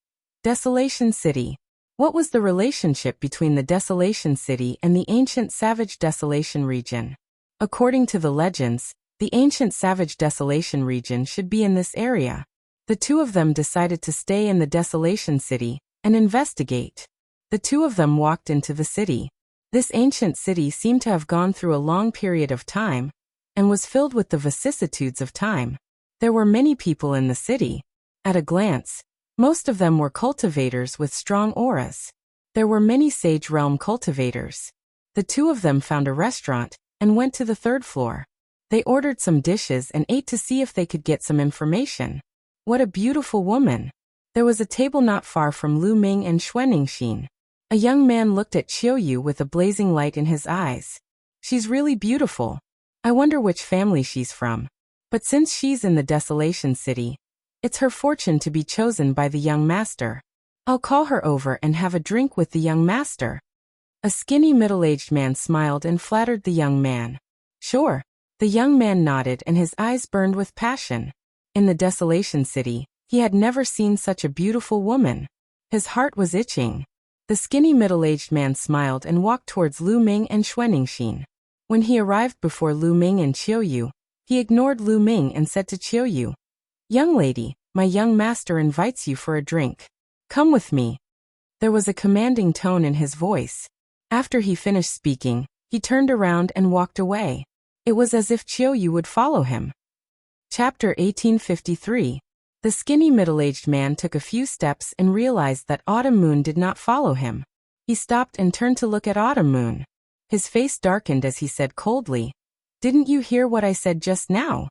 Desolation City. What was the relationship between the Desolation City and the ancient Savage Desolation region? According to the legends, the ancient Savage Desolation region should be in this area. The 2 of them decided to stay in the Desolation City and investigate. The 2 of them walked into the city. This ancient city seemed to have gone through a long period of time and was filled with the vicissitudes of time. There were many people in the city. At a glance, most of them were cultivators with strong auras. There were many Sage Realm cultivators. The 2 of them found a restaurant and went to the 3rd floor. They ordered some dishes and ate to see if they could get some information. What a beautiful woman! There was a table not far from Lu Ming and Xuanixin. A young man looked at Xiaoyu with a blazing light in his eyes. She's really beautiful. I wonder which family she's from. But since she's in the Desolation City, it's her fortune to be chosen by the young master. I'll call her over and have a drink with the young master. A skinny middle-aged man smiled and flattered the young man. Sure. The young man nodded and his eyes burned with passion. In the desolation city, he had never seen such a beautiful woman. His heart was itching. The skinny middle-aged man smiled and walked towards Lu Ming and Xuaningxin. When he arrived before Lu Ming and Qiuyu, he ignored Lu Ming and said to Qiuyu, "Young lady, my young master invites you for a drink. Come with me." There was a commanding tone in his voice. After he finished speaking, he turned around and walked away. It was as if Qiuyu would follow him. Chapter 1853. The skinny middle-aged man took a few steps and realized that Autumn Moon did not follow him. He stopped and turned to look at Autumn Moon. His face darkened as he said coldly, "Didn't you hear what I said just now?"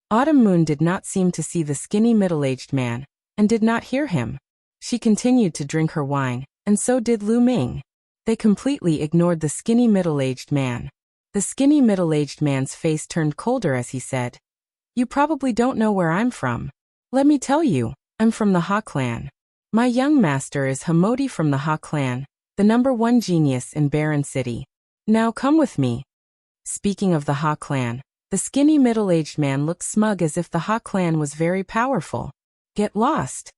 Autumn Moon did not seem to see the skinny middle-aged man, and did not hear him. She continued to drink her wine, and so did Lu Ming. They completely ignored the skinny middle-aged man. The skinny middle-aged man's face turned colder as he said, "You probably don't know where I'm from. Let me tell you, I'm from the Ha clan. My young master is Hamodi from the Ha clan, the #1 genius in Barren City. Now come with me." Speaking of the Ha clan, the skinny middle-aged man looked smug as if the Ha clan was very powerful. "Get lost."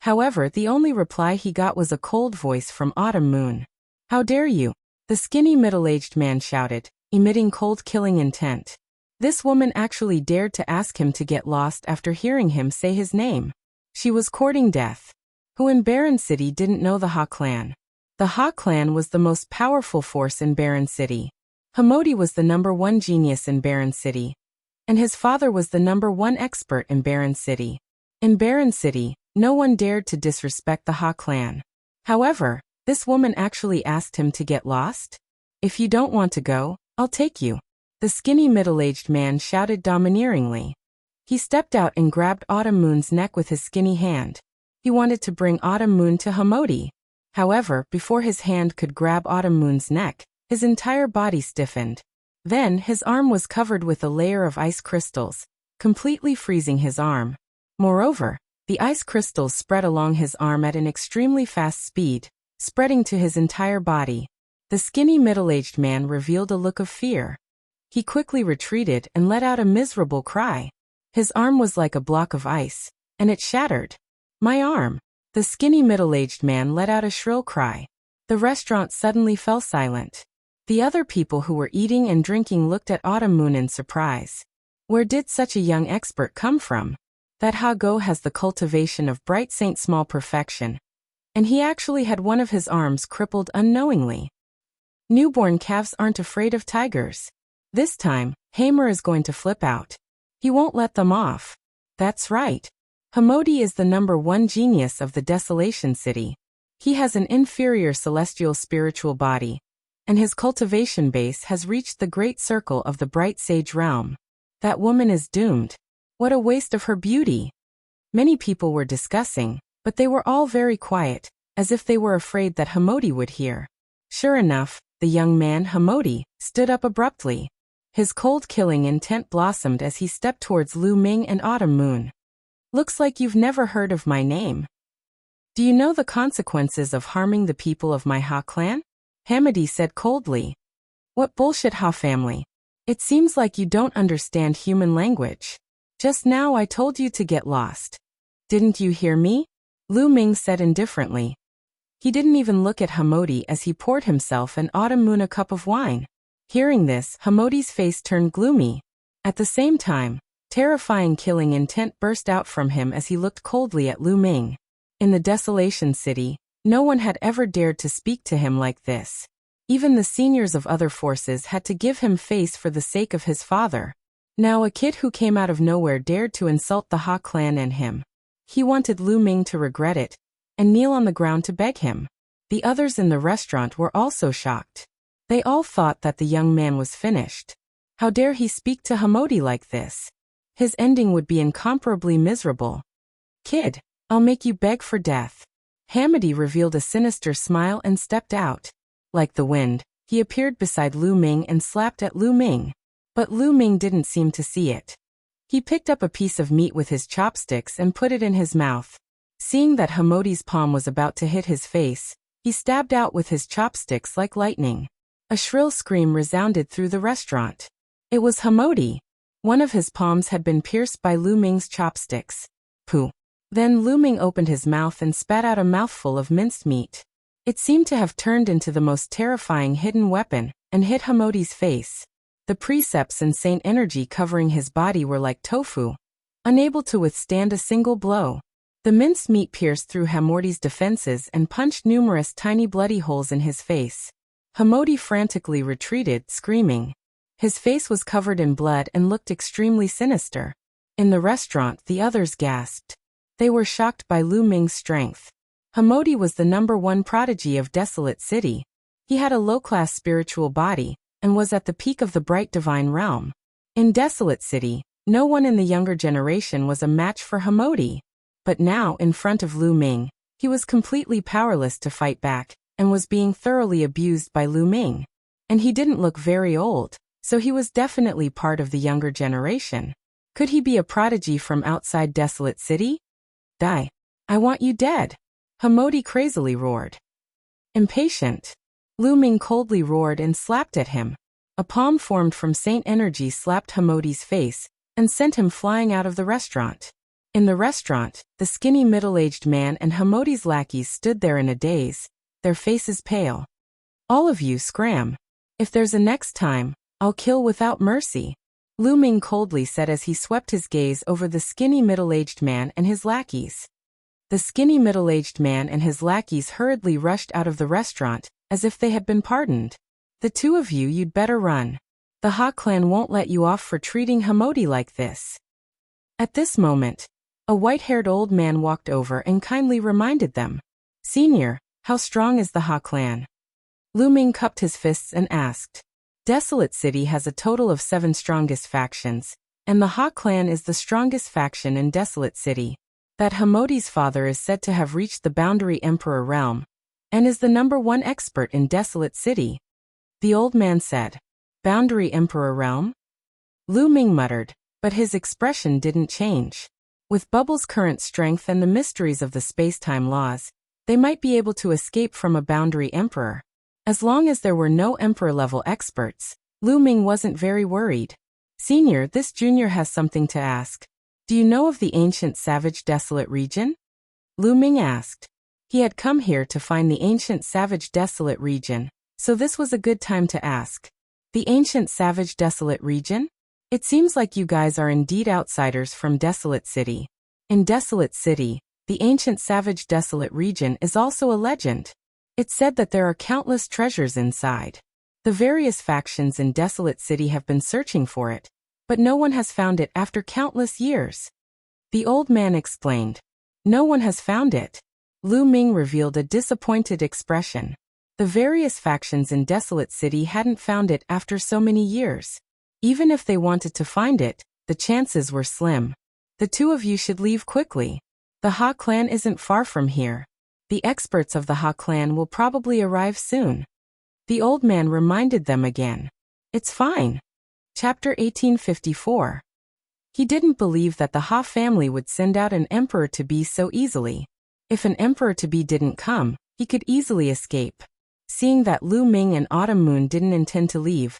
However, the only reply he got was a cold voice from Autumn Moon. "How dare you?" the skinny middle-aged man shouted, emitting cold killing intent. This woman actually dared to ask him to get lost after hearing him say his name. She was courting death. Who in Barren City didn't know the Ha clan? The Ha clan was the most powerful force in Barren City. Hamodi was the #1 genius in Barren City, and his father was the #1 expert in Barren City. In Barren City, no one dared to disrespect the Ha clan. However, this woman actually asked him to get lost? "If you don't want to go, I'll take you," the skinny middle-aged man shouted domineeringly. He stepped out and grabbed Autumn Moon's neck with his skinny hand. He wanted to bring Autumn Moon to Hamodi. However, before his hand could grab Autumn Moon's neck, his entire body stiffened. Then, his arm was covered with a layer of ice crystals, completely freezing his arm. Moreover, the ice crystals spread along his arm at an extremely fast speed, spreading to his entire body. The skinny middle-aged man revealed a look of fear. He quickly retreated and let out a miserable cry. His arm was like a block of ice, and it shattered. "My arm!" The skinny middle-aged man let out a shrill cry. The restaurant suddenly fell silent. The other people who were eating and drinking looked at Autumn Moon in surprise. Where did such a young expert come from? That Ha-Go has the cultivation of bright Saint Small perfection, and he actually had one of his arms crippled unknowingly. Newborn calves aren't afraid of tigers. This time, Hamer is going to flip out. He won't let them off. That's right. Hamodi is the #1 genius of the Desolation City. He has an inferior celestial spiritual body, and his cultivation base has reached the great circle of the bright sage realm. That woman is doomed. What a waste of her beauty. Many people were discussing, but they were all very quiet, as if they were afraid that Hamodi would hear. Sure enough, the young man Hamodi stood up abruptly. His cold killing intent blossomed as he stepped towards Lu Ming and Autumn Moon. "Looks like you've never heard of my name. Do you know the consequences of harming the people of my Ha clan?" Hamodi said coldly. "What bullshit, Ha family. It seems like you don't understand human language. Just now I told you to get lost. Didn't you hear me?" Lu Ming said indifferently. He didn't even look at Hamodi as he poured himself and Autumn Moon a cup of wine. Hearing this, Hamodi's face turned gloomy. At the same time, terrifying killing intent burst out from him as he looked coldly at Lu Ming. In the Desolation City, no one had ever dared to speak to him like this. Even the seniors of other forces had to give him face for the sake of his father. Now a kid who came out of nowhere dared to insult the Ha clan and him. He wanted Lu Ming to regret it, and kneel on the ground to beg him. The others in the restaurant were also shocked. They all thought that the young man was finished. How dare he speak to Hamodi like this? His ending would be incomparably miserable. "Kid, I'll make you beg for death." Hamodi revealed a sinister smile and stepped out. Like the wind, he appeared beside Lu Ming and slapped at Lu Ming. But Lu Ming didn't seem to see it. He picked up a piece of meat with his chopsticks and put it in his mouth. Seeing that Hamodi's palm was about to hit his face, he stabbed out with his chopsticks like lightning. A shrill scream resounded through the restaurant. It was Hamodi. One of his palms had been pierced by Lu Ming's chopsticks. Pooh. Then Lu Ming opened his mouth and spat out a mouthful of minced meat. It seemed to have turned into the most terrifying hidden weapon, and hit Hamodi's face. The precepts and saint energy covering his body were like tofu, unable to withstand a single blow. The minced meat pierced through Hamodi's defenses and punched numerous tiny bloody holes in his face. Hamodi frantically retreated, screaming. His face was covered in blood and looked extremely sinister. In the restaurant, the others gasped. They were shocked by Lu Ming's strength. Hamodi was the #1 prodigy of Desolate City. He had a low-class spiritual body, and was at the peak of the bright divine realm. In Desolate City, no one in the younger generation was a match for Hamodi. But now, in front of Lu Ming, he was completely powerless to fight back, and was being thoroughly abused by Lu Ming. And he didn't look very old, so he was definitely part of the younger generation. Could he be a prodigy from outside Desolate City? Die. I want you dead. Hamodi crazily roared. Impatient. Lu Ming coldly roared and slapped at him. A palm formed from saint energy slapped Hamodi's face, and sent him flying out of the restaurant. In the restaurant, the skinny middle-aged man and Hamodi's lackeys stood there in a daze, their faces pale. All of you scram. If there's a next time, I'll kill without mercy, Lu Ming coldly said as he swept his gaze over the skinny middle-aged man and his lackeys. The skinny middle-aged man and his lackeys hurriedly rushed out of the restaurant, as if they had been pardoned. The two of you'd better run. The Ha clan won't let you off for treating Hamodi like this. At this moment, a white-haired old man walked over and kindly reminded them. Senior, how strong is the Ha clan? Lu Ming cupped his fists and asked. Desolate City has a total of 7 strongest factions, and the Ha clan is the strongest faction in Desolate City. That Hamodi's father is said to have reached the Boundary Emperor realm, and is the #1 expert in Desolate City. The old man said. Boundary Emperor realm? Lu Ming muttered, but his expression didn't change. With Bubble's current strength and the mysteries of the space-time laws, they might be able to escape from a Boundary Emperor. As long as there were no Emperor-level experts, Lu Ming wasn't very worried. Senior, this junior has something to ask. Do you know of the ancient savage desolate region? Lu Ming asked. He had come here to find the ancient savage desolate region, so this was a good time to ask. The ancient savage desolate region? It seems like you guys are indeed outsiders from Desolate City. In Desolate City, the ancient savage desolate region is also a legend. It's said that there are countless treasures inside. The various factions in Desolate City have been searching for it, but no one has found it after countless years. The old man explained. No one has found it. Lu Ming revealed a disappointed expression. The various factions in Desolate City hadn't found it after so many years. Even if they wanted to find it, the chances were slim. The two of you should leave quickly. The Ha clan isn't far from here. The experts of the Ha clan will probably arrive soon. The old man reminded them again. It's fine. Chapter 1854. He didn't believe that the Ha family would send out an emperor-to-be so easily. If an emperor-to-be didn't come, he could easily escape. Seeing that Lu Ming and Autumn Moon didn't intend to leave,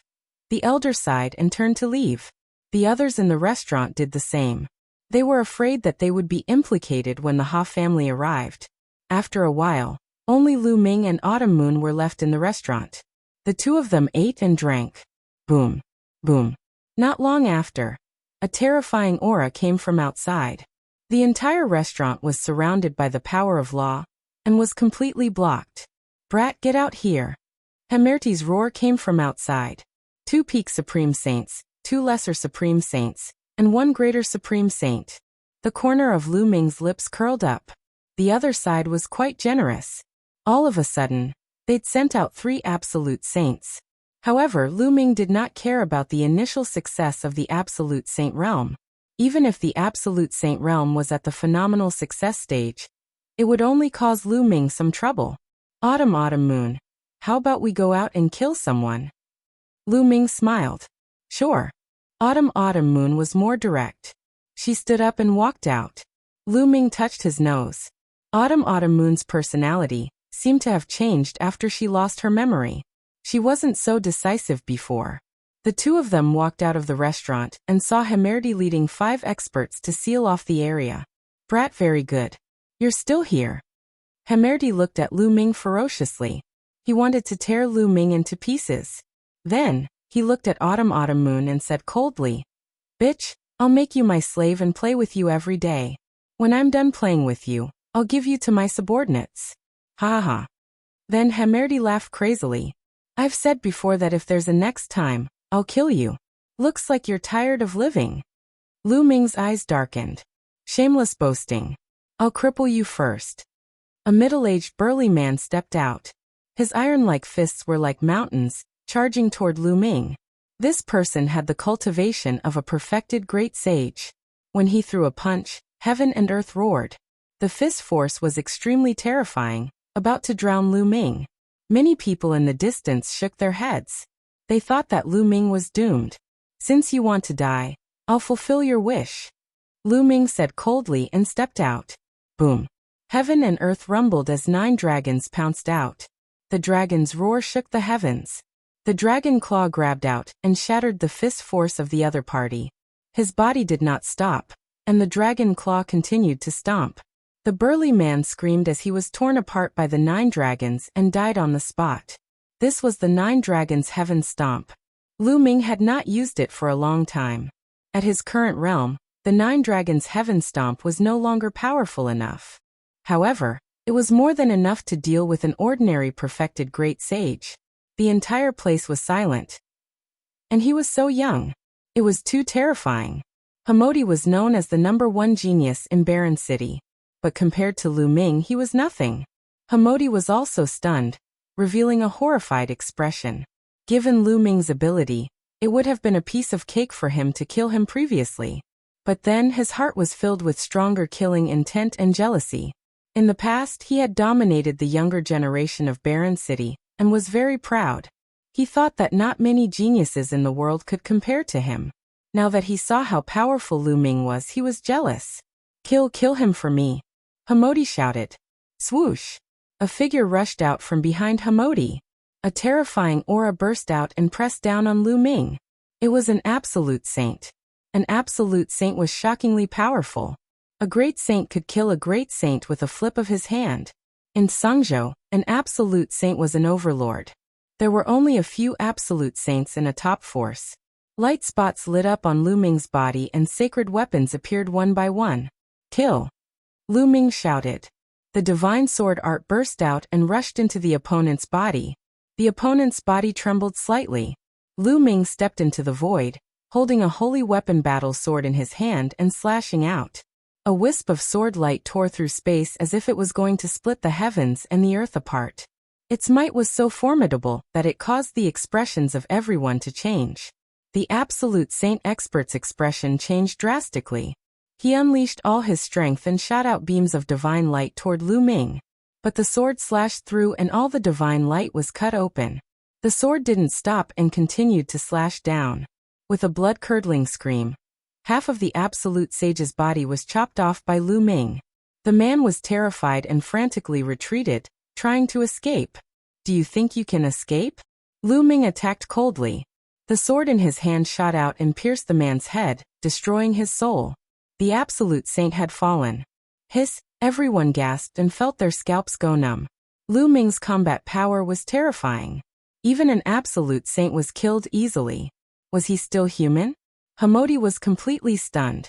the elder sighed and turned to leave. The others in the restaurant did the same. They were afraid that they would be implicated when the Ha family arrived. After a while, only Lu Ming and Autumn Moon were left in the restaurant. The two of them ate and drank. Boom. Boom. Not long after, a terrifying aura came from outside. The entire restaurant was surrounded by the power of law, and was completely blocked. Brat, get out here. Hamerti's roar came from outside. 2 peak Supreme Saints, 2 lesser Supreme Saints, and 1 greater Supreme Saint. The corner of Lu Ming's lips curled up. The other side was quite generous. All of a sudden, they'd sent out 3 absolute saints. However, Lu Ming did not care about the initial success of the absolute saint realm. Even if the absolute saint realm was at the phenomenal success stage, it would only cause Lu Ming some trouble. Autumn Moon, how about we go out and kill someone? Lu Ming smiled. Sure. Autumn Moon was more direct. She stood up and walked out. Lu Ming touched his nose. Autumn Moon's personality seemed to have changed after she lost her memory. She wasn't so decisive before. The two of them walked out of the restaurant and saw Hemerdi leading 5 experts to seal off the area. Brat, very good. You're still here. Hemerdi looked at Lu Ming ferociously. He wanted to tear Lu Ming into pieces. Then, he looked at Autumn Moon and said coldly, "Bitch, I'll make you my slave and play with you every day. When I'm done playing with you, I'll give you to my subordinates." Ha ha. Then Hemerdi laughed crazily. "I've said before that if there's a next time, I'll kill you. Looks like you're tired of living." Lu Ming's eyes darkened. "Shameless boasting. I'll cripple you first." A middle-aged burly man stepped out. His iron-like fists were like mountains, charging toward Lu Ming. This person had the cultivation of a perfected great sage. When he threw a punch, heaven and earth roared. The fist force was extremely terrifying, about to drown Lu Ming. Many people in the distance shook their heads. They thought that Lu Ming was doomed. "Since you want to die, I'll fulfill your wish," Lu Ming said coldly and stepped out. Boom. Heaven and earth rumbled as 9 dragons pounced out. The dragon's roar shook the heavens. The dragon claw grabbed out and shattered the fist force of the other party. His body did not stop, and the dragon claw continued to stomp. The burly man screamed as he was torn apart by the 9 dragons and died on the spot. This was the 9 dragons' heaven stomp. Lu Ming had not used it for a long time. At his current realm, the 9 dragons' heaven stomp was no longer powerful enough. However, it was more than enough to deal with an ordinary perfected great sage. The entire place was silent. And he was so young. It was too terrifying. Hamodi was known as the #1 genius in Barren City. But compared to Lu Ming, he was nothing. Hamodi was also stunned, revealing a horrified expression. Given Lu Ming's ability, it would have been a piece of cake for him to kill him previously. But then his heart was filled with stronger killing intent and jealousy. In the past, he had dominated the younger generation of Barren City, and was very proud. He thought that not many geniuses in the world could compare to him. Now that he saw how powerful Lu Ming was, he was jealous. Kill him for me," Hamodi shouted. Swoosh! A figure rushed out from behind Hamodi. A terrifying aura burst out and pressed down on Lu Ming. It was an absolute saint. An absolute saint was shockingly powerful. A great saint could kill a great saint with a flip of his hand. In Sangzhou, an absolute saint was an overlord. There were only a few absolute saints in a top force. Light spots lit up on Lu Ming's body and sacred weapons appeared one by one. "Kill!" Lu Ming shouted. The divine sword art burst out and rushed into the opponent's body. The opponent's body trembled slightly. Lu Ming stepped into the void, holding a holy weapon battle sword in his hand and slashing out. A wisp of sword light tore through space as if it was going to split the heavens and the earth apart. Its might was so formidable that it caused the expressions of everyone to change. The absolute saint expert's expression changed drastically. He unleashed all his strength and shot out beams of divine light toward Lu Ming. But the sword slashed through and all the divine light was cut open. The sword didn't stop and continued to slash down. With a blood-curdling scream, half of the absolute sage's body was chopped off by Lu Ming. The man was terrified and frantically retreated, trying to escape. "Do you think you can escape?" Lu Ming attacked coldly. The sword in his hand shot out and pierced the man's head, destroying his soul. The absolute saint had fallen. Hiss! Everyone gasped and felt their scalps go numb. Lu Ming's combat power was terrifying. Even an absolute saint was killed easily. Was he still human? Hamodi was completely stunned.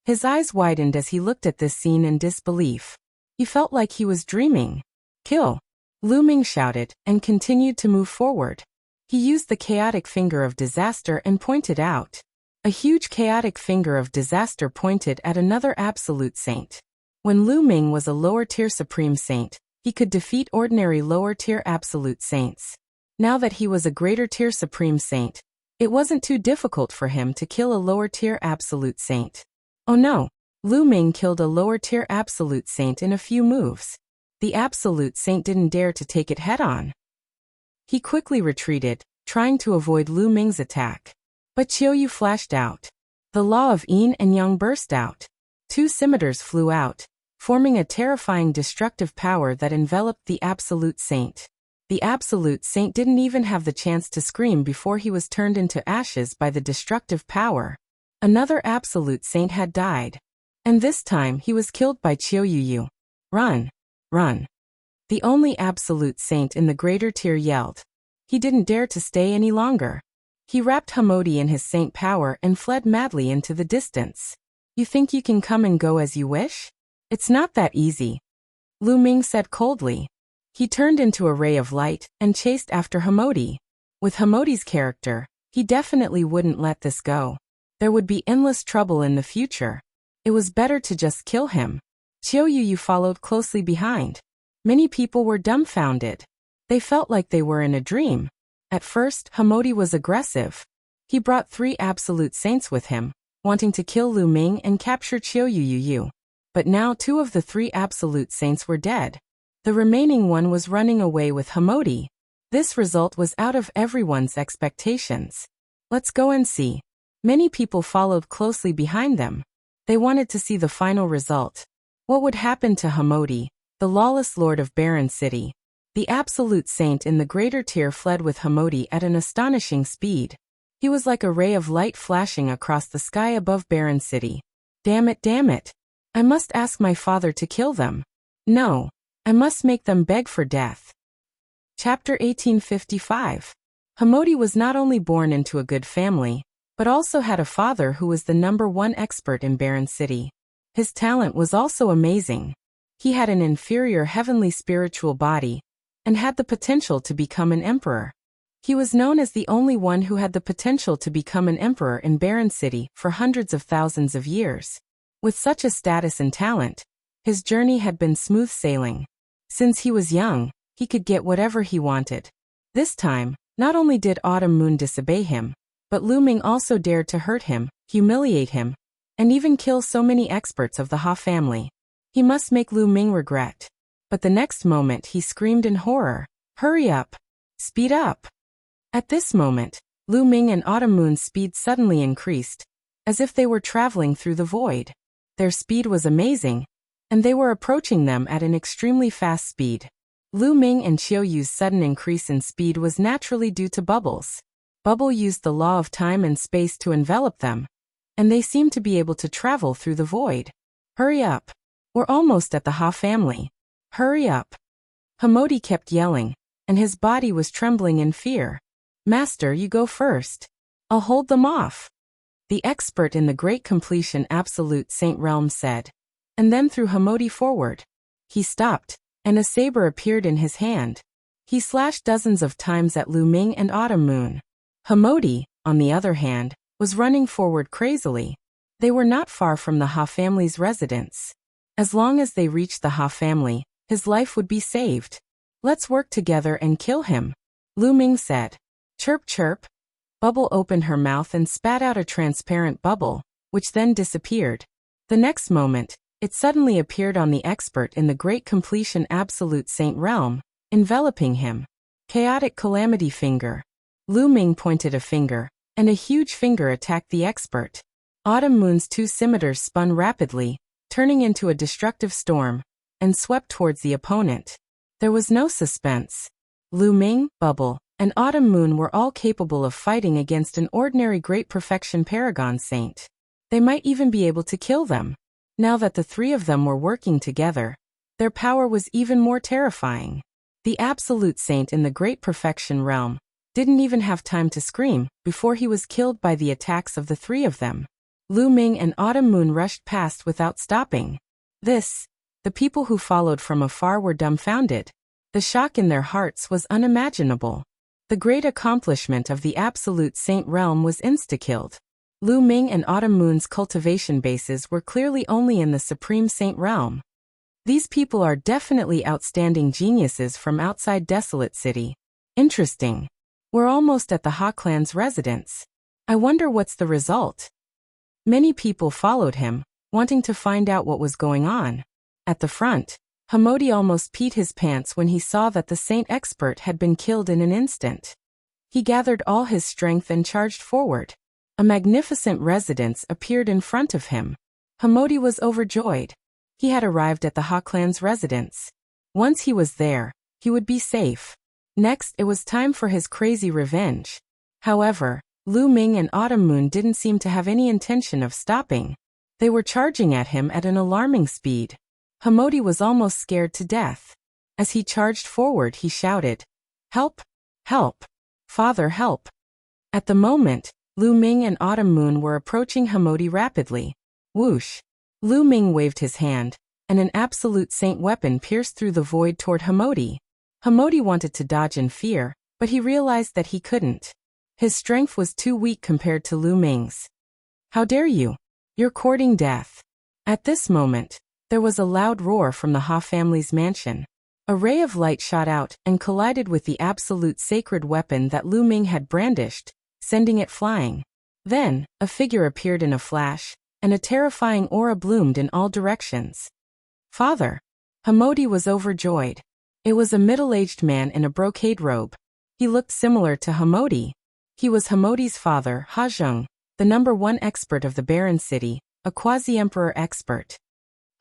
His eyes widened as he looked at this scene in disbelief. He felt like he was dreaming. "Kill!" Lu Ming shouted, and continued to move forward. He used the chaotic finger of disaster and pointed out. A huge chaotic finger of disaster pointed at another absolute saint. When Lu Ming was a lower-tier supreme saint, he could defeat ordinary lower-tier absolute saints. Now that he was a greater-tier supreme saint, it wasn't too difficult for him to kill a lower-tier absolute saint. Oh no! Lu Ming killed a lower-tier absolute saint in a few moves. The absolute saint didn't dare to take it head-on. He quickly retreated, trying to avoid Lu Ming's attack. But Qiuyu flashed out. The law of yin and yang burst out. 2 scimitars flew out, forming a terrifying destructive power that enveloped the absolute saint. The Absolute Saint didn't even have the chance to scream before he was turned into ashes by the destructive power. Another Absolute Saint had died. And this time he was killed by Qiuyu. Run! Run! The only Absolute Saint in the greater tier yelled. He didn't dare to stay any longer. He wrapped Hamodi in his saint power and fled madly into the distance. You think you can come and go as you wish? It's not that easy, Lu Ming said coldly. He turned into a ray of light and chased after Hamodi. With Hamodi's character, he definitely wouldn't let this go. There would be endless trouble in the future. It was better to just kill him. Qiuyu followed closely behind. Many people were dumbfounded. They felt like they were in a dream. At first, Hamodi was aggressive. He brought 3 Absolute Saints with him, wanting to kill Lu Ming and capture Qiuyu. But now 2 of the 3 Absolute Saints were dead. The remaining one was running away with Hamodi. This result was out of everyone's expectations. Let's go and see. Many people followed closely behind them. They wanted to see the final result. What would happen to Hamodi, the lawless lord of Barren City? The Absolute Saint in the greater tier fled with Hamodi at an astonishing speed. He was like a ray of light flashing across the sky above Barren City. Damn it. I must ask my father to kill them. No. I must make them beg for death. Chapter 1855. Hamodi was not only born into a good family, but also had a father who was the #1 expert in Barren City. His talent was also amazing. He had an inferior heavenly spiritual body, and had the potential to become an emperor. He was known as the only one who had the potential to become an emperor in Barren City for hundreds of thousands of years. With such a status and talent, his journey had been smooth sailing. Since he was young, he could get whatever he wanted. This time, not only did Autumn Moon disobey him, but Lu Ming also dared to hurt him, humiliate him, and even kill so many experts of the Ha family. He must make Lu Ming regret. But the next moment he screamed in horror, "Hurry up! Speed up!" At this moment, Lu Ming and Autumn Moon's speed suddenly increased, as if they were traveling through the void. Their speed was amazing, and they were approaching them at an extremely fast speed. Lu Ming and Qiuyu's sudden increase in speed was naturally due to bubbles. Bubble used the law of time and space to envelop them, and they seemed to be able to travel through the void. Hurry up! We're almost at the Ha family. Hurry up! Hamodi kept yelling, and his body was trembling in fear. Master, you go first. I'll hold them off. The expert in the Great Completion Absolute Saint Realm said, and then threw Hamodi forward. He stopped, and a saber appeared in his hand. He slashed dozens of times at Lu Ming and Autumn Moon. Hamodi, on the other hand, was running forward crazily. They were not far from the Ha family's residence. As long as they reached the Ha family, his life would be saved. Let's work together and kill him, Lu Ming said. Chirp chirp. Bubble opened her mouth and spat out a transparent bubble, which then disappeared. The next moment, it suddenly appeared on the expert in the Great Completion Absolute Saint Realm, enveloping him. Chaotic Calamity Finger. Lu Ming pointed a finger, and a huge finger attacked the expert. Autumn Moon's 2 scimitars spun rapidly, turning into a destructive storm, and swept towards the opponent. There was no suspense. Lu Ming, Bubble, and Autumn Moon were all capable of fighting against an ordinary Great Perfection Paragon Saint. They might even be able to kill them. Now that the 3 of them were working together, their power was even more terrifying. The Absolute Saint in the Great Perfection Realm didn't even have time to scream before he was killed by the attacks of the 3 of them. Lu Ming and Autumn Moon rushed past without stopping. The people who followed from afar were dumbfounded. The shock in their hearts was unimaginable. The great accomplishment of the Absolute Saint Realm was insta-killed. Lu Ming and Autumn Moon's cultivation bases were clearly only in the Supreme Saint Realm. These people are definitely outstanding geniuses from outside Desolate City. Interesting. We're almost at the Ha clan's residence. I wonder what's the result. Many people followed him, wanting to find out what was going on. At the front, Hamodi almost peed his pants when he saw that the Saint Expert had been killed in an instant. He gathered all his strength and charged forward. A magnificent residence appeared in front of him. Hamodi was overjoyed. He had arrived at the Ha clan's residence. Once he was there, he would be safe. Next, it was time for his crazy revenge. However, Lu Ming and Autumn Moon didn't seem to have any intention of stopping. They were charging at him at an alarming speed. Hamodi was almost scared to death. As he charged forward, he shouted, "Help! Help! Father, help!" At the moment, Lu Ming and Autumn Moon were approaching Hamodi rapidly. Whoosh! Lu Ming waved his hand, and an absolute saint weapon pierced through the void toward Hamodi. Hamodi wanted to dodge in fear, but he realized that he couldn't. His strength was too weak compared to Lu Ming's. "How dare you! You're courting death." At this moment, there was a loud roar from the Ha family's mansion. A ray of light shot out and collided with the absolute sacred weapon that Lu Ming had brandished, sending it flying. Then, a figure appeared in a flash, and a terrifying aura bloomed in all directions. "Father!" Hamodi was overjoyed. It was a middle-aged man in a brocade robe. He looked similar to Hamodi. He was Hamodi's father, Ha Zheng, the #1 expert of the Barren City, a quasi-emperor expert.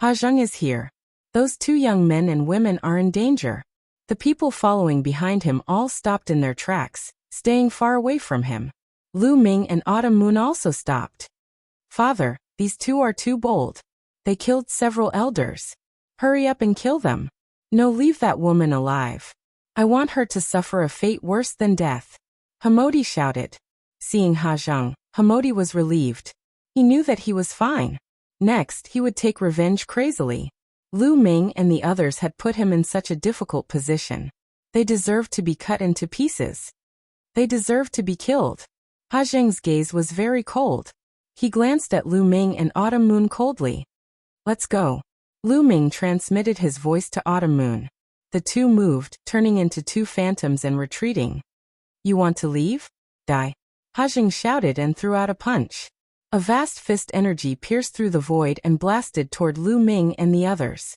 "Ha Zheng is here. Those two young men and women are in danger." The people following behind him all stopped in their tracks, staying far away from him. Lu Ming and Autumn Moon also stopped. "Father, these two are too bold. They killed several elders. Hurry up and kill them. No, leave that woman alive. I want her to suffer a fate worse than death." Hamodi shouted. Seeing Ha Zheng, Hamodi was relieved. He knew that he was fine. Next, he would take revenge crazily. Lu Ming and the others had put him in such a difficult position. They deserved to be cut into pieces. They deserved to be killed. Ha Zheng's gaze was very cold. He glanced at Lu Ming and Autumn Moon coldly. "Let's go." Lu Ming transmitted his voice to Autumn Moon. The two moved, turning into two phantoms and retreating. "You want to leave? Die." Ha Zheng shouted and threw out a punch. A vast fist energy pierced through the void and blasted toward Lu Ming and the others.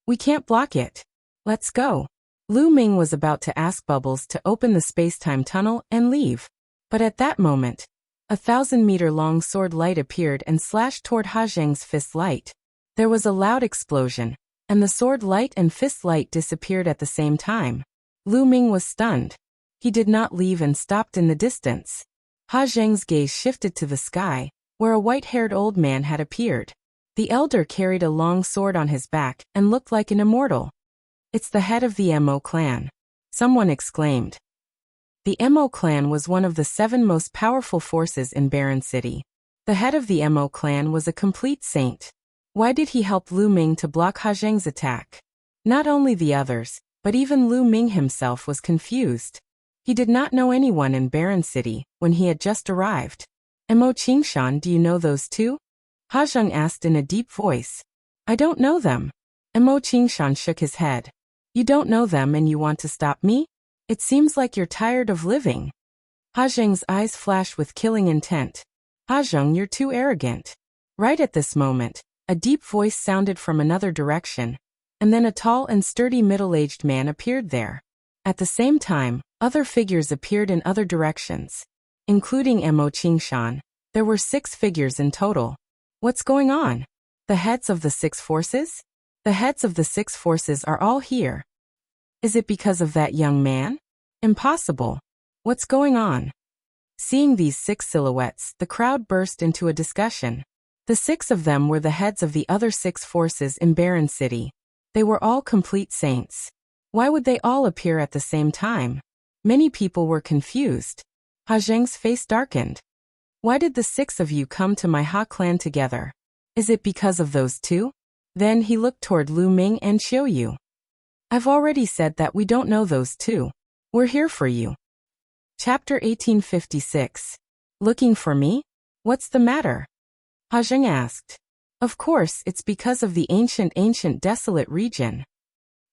"We can't block it. Let's go." Lu Ming was about to ask Bubbles to open the space-time tunnel and leave. But at that moment, a 1,000-meter-long sword light appeared and slashed toward Ha Zheng's fist light. There was a loud explosion, and the sword light and fist light disappeared at the same time. Lu Ming was stunned. He did not leave and stopped in the distance. Ha Zheng's gaze shifted to the sky, where a white-haired old man had appeared. The elder carried a long sword on his back and looked like an immortal. "It's the head of the Mo clan," someone exclaimed. The Mo clan was one of the 7 most powerful forces in Barren City. The head of the Mo clan was a complete saint. Why did he help Lu Ming to block Ha Zheng's attack? Not only the others, but even Lu Ming himself was confused. He did not know anyone in Barren City when he had just arrived. "Mo Qingshan, do you know those two?" Ha Zheng asked in a deep voice. "I don't know them." Mo Qingshan shook his head. "You don't know them and you want to stop me? It seems like you're tired of living." Ha Zheng's eyes flashed with killing intent. "Ha Zheng, you're too arrogant." Right at this moment, a deep voice sounded from another direction, and then a tall and sturdy middle-aged man appeared there. At the same time, other figures appeared in other directions. Including Mo Qingshan, there were 6 figures in total. What's going on? The heads of the 6 forces? The heads of the 6 forces are all here. Is it because of that young man? Impossible. What's going on? Seeing these 6 silhouettes, the crowd burst into a discussion. The 6 of them were the heads of the other 6 forces in Barren City. They were all complete saints. Why would they all appear at the same time? Many people were confused. Ha Zheng's face darkened. "Why did the 6 of you come to my Ha clan together? Is it because of those 2? Then he looked toward Lu Ming and Xiu Yu. "I've already said that we don't know those 2. We're here for you." Chapter 1856. Looking for me? What's the matter? Ha Zheng asked. "Of course, it's because of the ancient desolate region."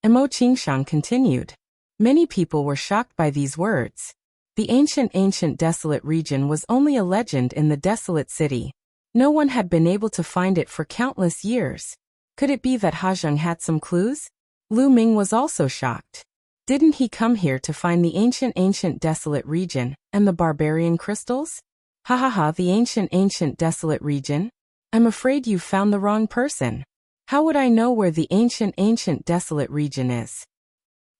Mo Qingshan continued. Many people were shocked by these words. The ancient desolate region was only a legend in the desolate city. No one had been able to find it for countless years. Could it be that Ha Zheng had some clues? Lu Ming was also shocked. Didn't he come here to find the ancient desolate region and the barbarian crystals? Ha ha ha, the ancient desolate region? I'm afraid you've found the wrong person. How would I know where the ancient desolate region is?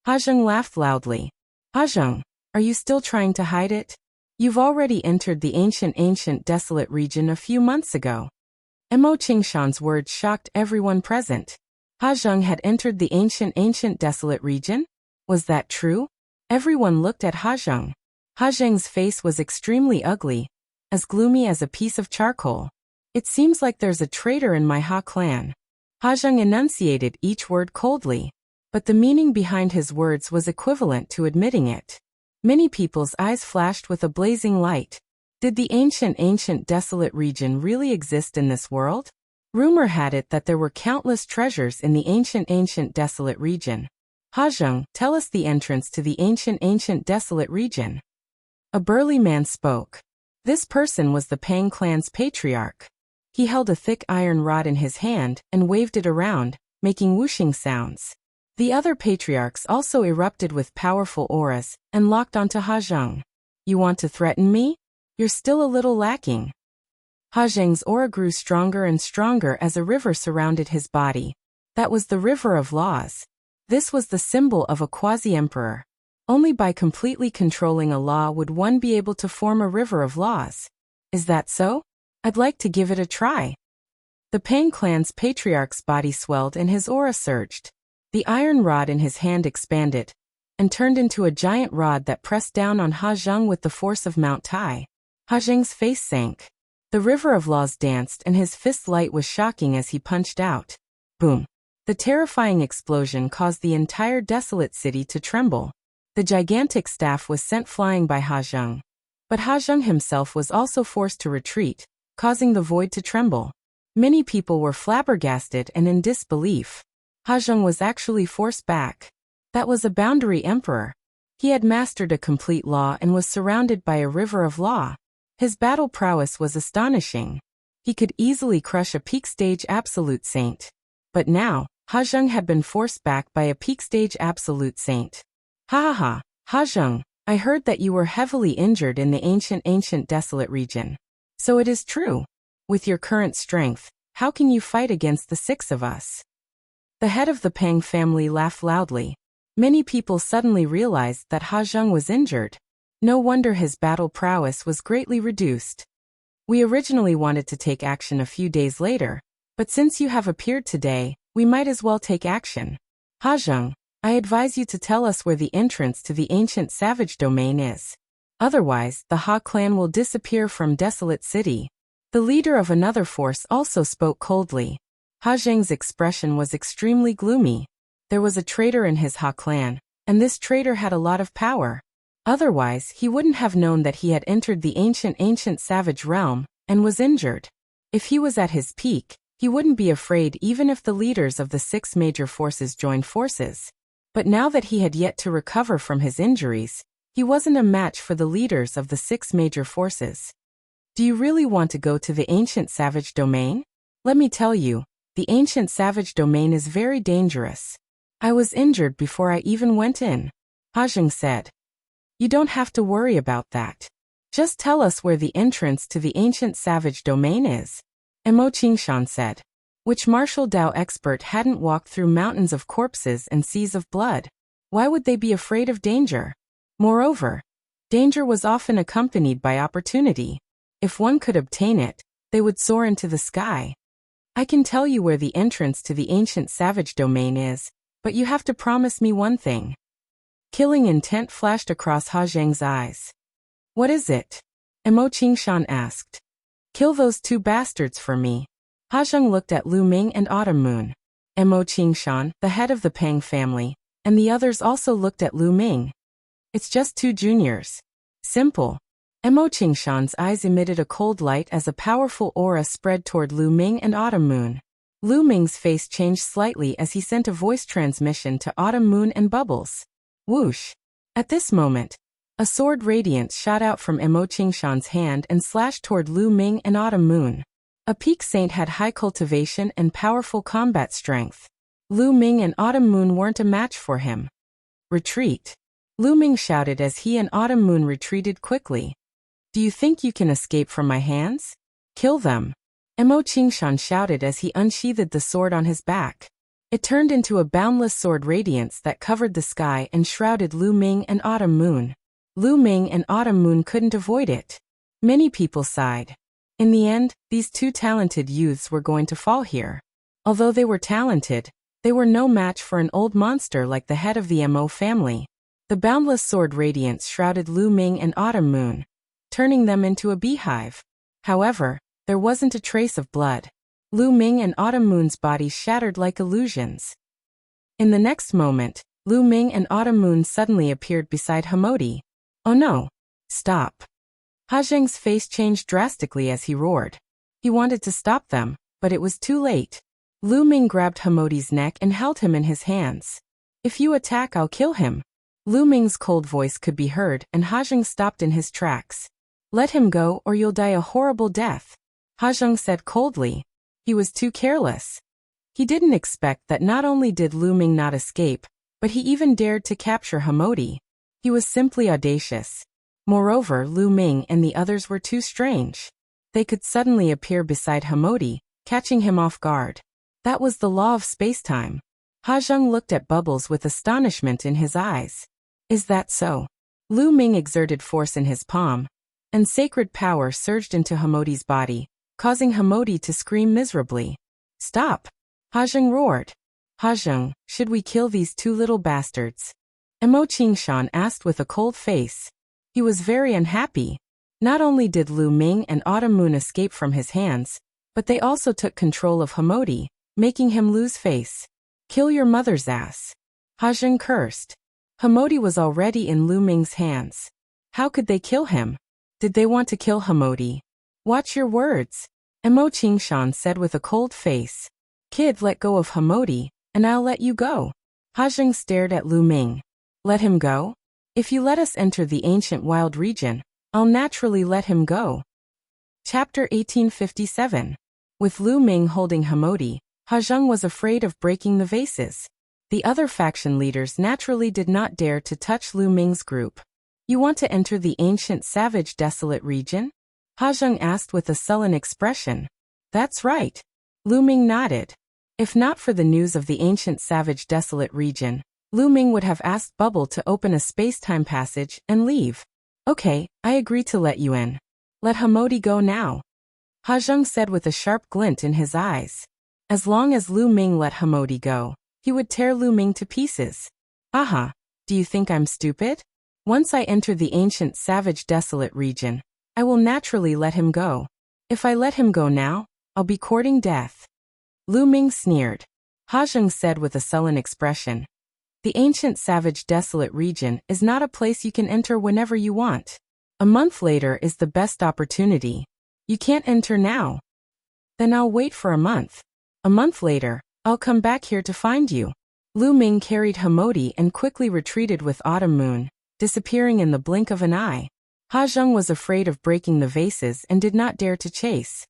Ha Zheng laughed loudly. Hajang, are you still trying to hide it? You've already entered the ancient desolate region a few months ago. Mo Qingshan's words shocked everyone present. Hajang had entered the ancient desolate region? Was that true? Everyone looked at Hajang. Hajang's face was extremely ugly, as gloomy as a piece of charcoal. It seems like there's a traitor in my Ha clan. Hajang enunciated each word coldly, but the meaning behind his words was equivalent to admitting it. Many people's eyes flashed with a blazing light. Did the ancient desolate region really exist in this world? Rumor had it that there were countless treasures in the ancient desolate region. Hajang, tell us the entrance to the ancient desolate region. A burly man spoke. This person was the Pang clan's patriarch. He held a thick iron rod in his hand and waved it around, making whooshing sounds. The other patriarchs also erupted with powerful auras and locked onto Hajang. You want to threaten me? You're still a little lacking. Hajang's aura grew stronger and stronger as a river surrounded his body. That was the river of laws. This was the symbol of a quasi-emperor. Only by completely controlling a law would one be able to form a river of laws. Is that so? I'd like to give it a try. The Pang clan's patriarch's body swelled and his aura surged. The iron rod in his hand expanded and turned into a giant rod that pressed down on Hajang with the force of Mount Tai. Hajang's face sank. The river of laws danced and his fist light was shocking as he punched out. Boom. The terrifying explosion caused the entire desolate city to tremble. The gigantic staff was sent flying by Hajang. But Hajang himself was also forced to retreat, causing the void to tremble. Many people were flabbergasted and in disbelief. Hajang was actually forced back. That was a boundary emperor. He had mastered a complete law and was surrounded by a river of law. His battle prowess was astonishing. He could easily crush a peak stage absolute saint. But now, Hajang had been forced back by a peak stage absolute saint. Ha ha ha, Hajang, I heard that you were heavily injured in the ancient desolate region. So it is true. With your current strength, how can you fight against the six of us? The head of the Pang family laughed loudly. Many people suddenly realized that Hajang was injured. No wonder his battle prowess was greatly reduced. We originally wanted to take action a few days later, but since you have appeared today, we might as well take action. Hajang, I advise you to tell us where the entrance to the ancient savage domain is. Otherwise, the Ha clan will disappear from Desolate City. The leader of another force also spoke coldly. Hajang's expression was extremely gloomy. There was a traitor in his Ha clan, and this traitor had a lot of power. Otherwise, he wouldn't have known that he had entered the ancient savage realm and was injured. If he was at his peak, he wouldn't be afraid even if the leaders of the six major forces joined forces. But now that he had yet to recover from his injuries, he wasn't a match for the leaders of the six major forces. Do you really want to go to the ancient savage domain? Let me tell you, the ancient savage domain is very dangerous. I was injured before I even went in. Hajang said. You don't have to worry about that. Just tell us where the entrance to the ancient savage domain is. Mo Qingshan said. Which martial Dao expert hadn't walked through mountains of corpses and seas of blood? Why would they be afraid of danger? Moreover, danger was often accompanied by opportunity. If one could obtain it, they would soar into the sky. I can tell you where the entrance to the ancient savage domain is, but you have to promise me one thing. Killing intent flashed across Hajang's eyes. What is it? Mo Qingshan asked. Kill those two bastards for me. Hajang looked at Lu Ming and Autumn Moon. Mo Qingshan, the head of the Pang family, and the others also looked at Lu Ming. It's just two juniors. Simple. Mo Qingshan's eyes emitted a cold light as a powerful aura spread toward Lu Ming and Autumn Moon. Lu Ming's face changed slightly as he sent a voice transmission to Autumn Moon and Bubbles. Whoosh. At this moment, a sword radiance shot out from Mo Qingshan's hand and slashed toward Lu Ming and Autumn Moon. A peak saint had high cultivation and powerful combat strength. Lu Ming and Autumn Moon weren't a match for him. Retreat. Lu Ming shouted as he and Autumn Moon retreated quickly. Do you think you can escape from my hands? Kill them. Mo Qingshan shouted as he unsheathed the sword on his back. It turned into a boundless sword radiance that covered the sky and shrouded Lu Ming and Autumn Moon. Lu Ming and Autumn Moon couldn't avoid it. Many people sighed. In the end, these two talented youths were going to fall here. Although they were talented, they were no match for an old monster like the head of the Mo family. The boundless sword radiance shrouded Lu Ming and Autumn Moon, turning them into a beehive. However, there wasn't a trace of blood. Lu Ming and Autumn Moon's bodies shattered like illusions. In the next moment, Lu Ming and Autumn Moon suddenly appeared beside Hamodi. Oh no! Stop! Ha Zheng's face changed drastically as he roared. He wanted to stop them, but it was too late. Lu Ming grabbed Hamodi's neck and held him in his hands. If you attack, I'll kill him. Lu Ming's cold voice could be heard, and Ha Zheng stopped in his tracks. Let him go or you'll die a horrible death, Ha Zheng said coldly. He was too careless. He didn't expect that not only did Lu Ming not escape, but he even dared to capture Hamodi. He was simply audacious. Moreover, Lu Ming and the others were too strange. They could suddenly appear beside Hamodi, catching him off guard. That was the law of space-time. Ha Zheng looked at Bubbles with astonishment in his eyes. Is that so? Lu Ming exerted force in his palm, and sacred power surged into Hamodi's body, causing Hamodi to scream miserably. Stop! Ha Zheng roared. Ha Zheng, should we kill these two little bastards? Mo Qingshan asked with a cold face. He was very unhappy. Not only did Lu Ming and Autumn Moon escape from his hands, but they also took control of Hamodi, making him lose face. Kill your mother's ass. Ha Zheng cursed. Hamodi was already in Lu Ming's hands. How could they kill him? Did they want to kill Hamodi? Watch your words, Mo Qingshan said with a cold face. Kid, let go of Hamodi, and I'll let you go. Ha Zheng stared at Lu Ming. Let him go? If you let us enter the ancient wild region, I'll naturally let him go. Chapter 1857. With Lu Ming holding Hamodi, Ha Zheng was afraid of breaking the vases. The other faction leaders naturally did not dare to touch Lu Ming's group. You want to enter the ancient savage desolate region? Ha Zheng asked with a sullen expression. That's right. Lu Ming nodded. If not for the news of the ancient savage desolate region, Lu Ming would have asked Bubble to open a space-time passage and leave. Okay, I agree to let you in. Let Hamodi go now, Ha Zheng said with a sharp glint in his eyes. As long as Lu Ming let Hamodi go, he would tear Lu Ming to pieces. Aha, do you think I'm stupid? Once I enter the ancient savage desolate region, I will naturally let him go. If I let him go now, I'll be courting death. Lu Ming sneered. Ha Zheng said with a sullen expression. The ancient savage desolate region is not a place you can enter whenever you want. A month later is the best opportunity. You can't enter now. Then I'll wait for a month. A month later, I'll come back here to find you. Lu Ming carried Hamodi and quickly retreated with Autumn Moon, disappearing in the blink of an eye. Ha Zheng was afraid of breaking the vases and did not dare to chase.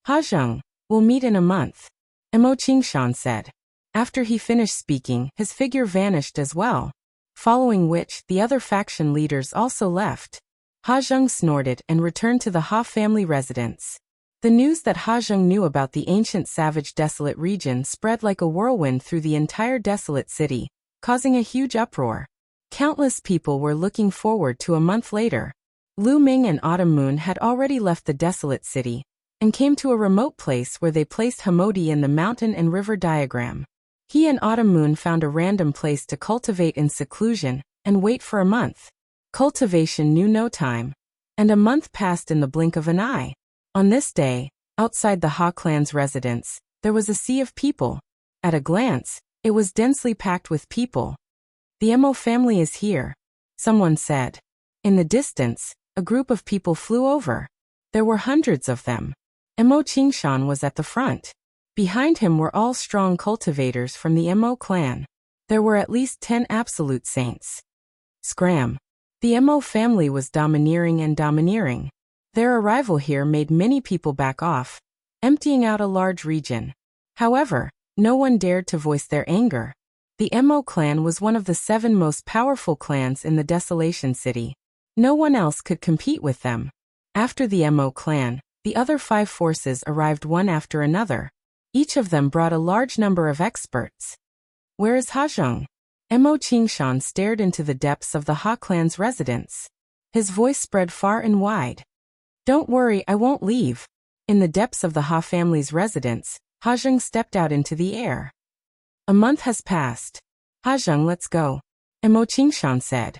Ha Zheng, we'll meet in a month, Mo Qingshan said. After he finished speaking, his figure vanished as well, following which the other faction leaders also left. Ha Zheng snorted and returned to the Ha family residence. The news that Ha Zheng knew about the ancient savage desolate region spread like a whirlwind through the entire desolate city, causing a huge uproar. Countless people were looking forward to a month later. Lu Ming and Autumn Moon had already left the desolate city, and came to a remote place where they placed Hamodi in the mountain and river diagram. He and Autumn Moon found a random place to cultivate in seclusion, and wait for a month. Cultivation knew no time, and a month passed in the blink of an eye. On this day, outside the Ha clan's residence, there was a sea of people. At a glance, it was densely packed with people. The Mo family is here, someone said. In the distance, a group of people flew over. There were hundreds of them. Mo Qingshan was at the front. Behind him were all strong cultivators from the Mo clan. There were at least 10 absolute saints. Scram. The Mo family was domineering and domineering. Their arrival here made many people back off, emptying out a large region. However, no one dared to voice their anger. The Mo clan was one of the 7 most powerful clans in the Desolation City. No one else could compete with them. After the Mo clan, the other 5 forces arrived one after another. Each of them brought a large number of experts. Where is Hajung? Mo Qingshan stared into the depths of the Ha clan's residence. His voice spread far and wide. Don't worry, I won't leave. In the depths of the Ha family's residence, Hajung stepped out into the air. A month has passed. Hajung, let's go. Mo Qingshan said.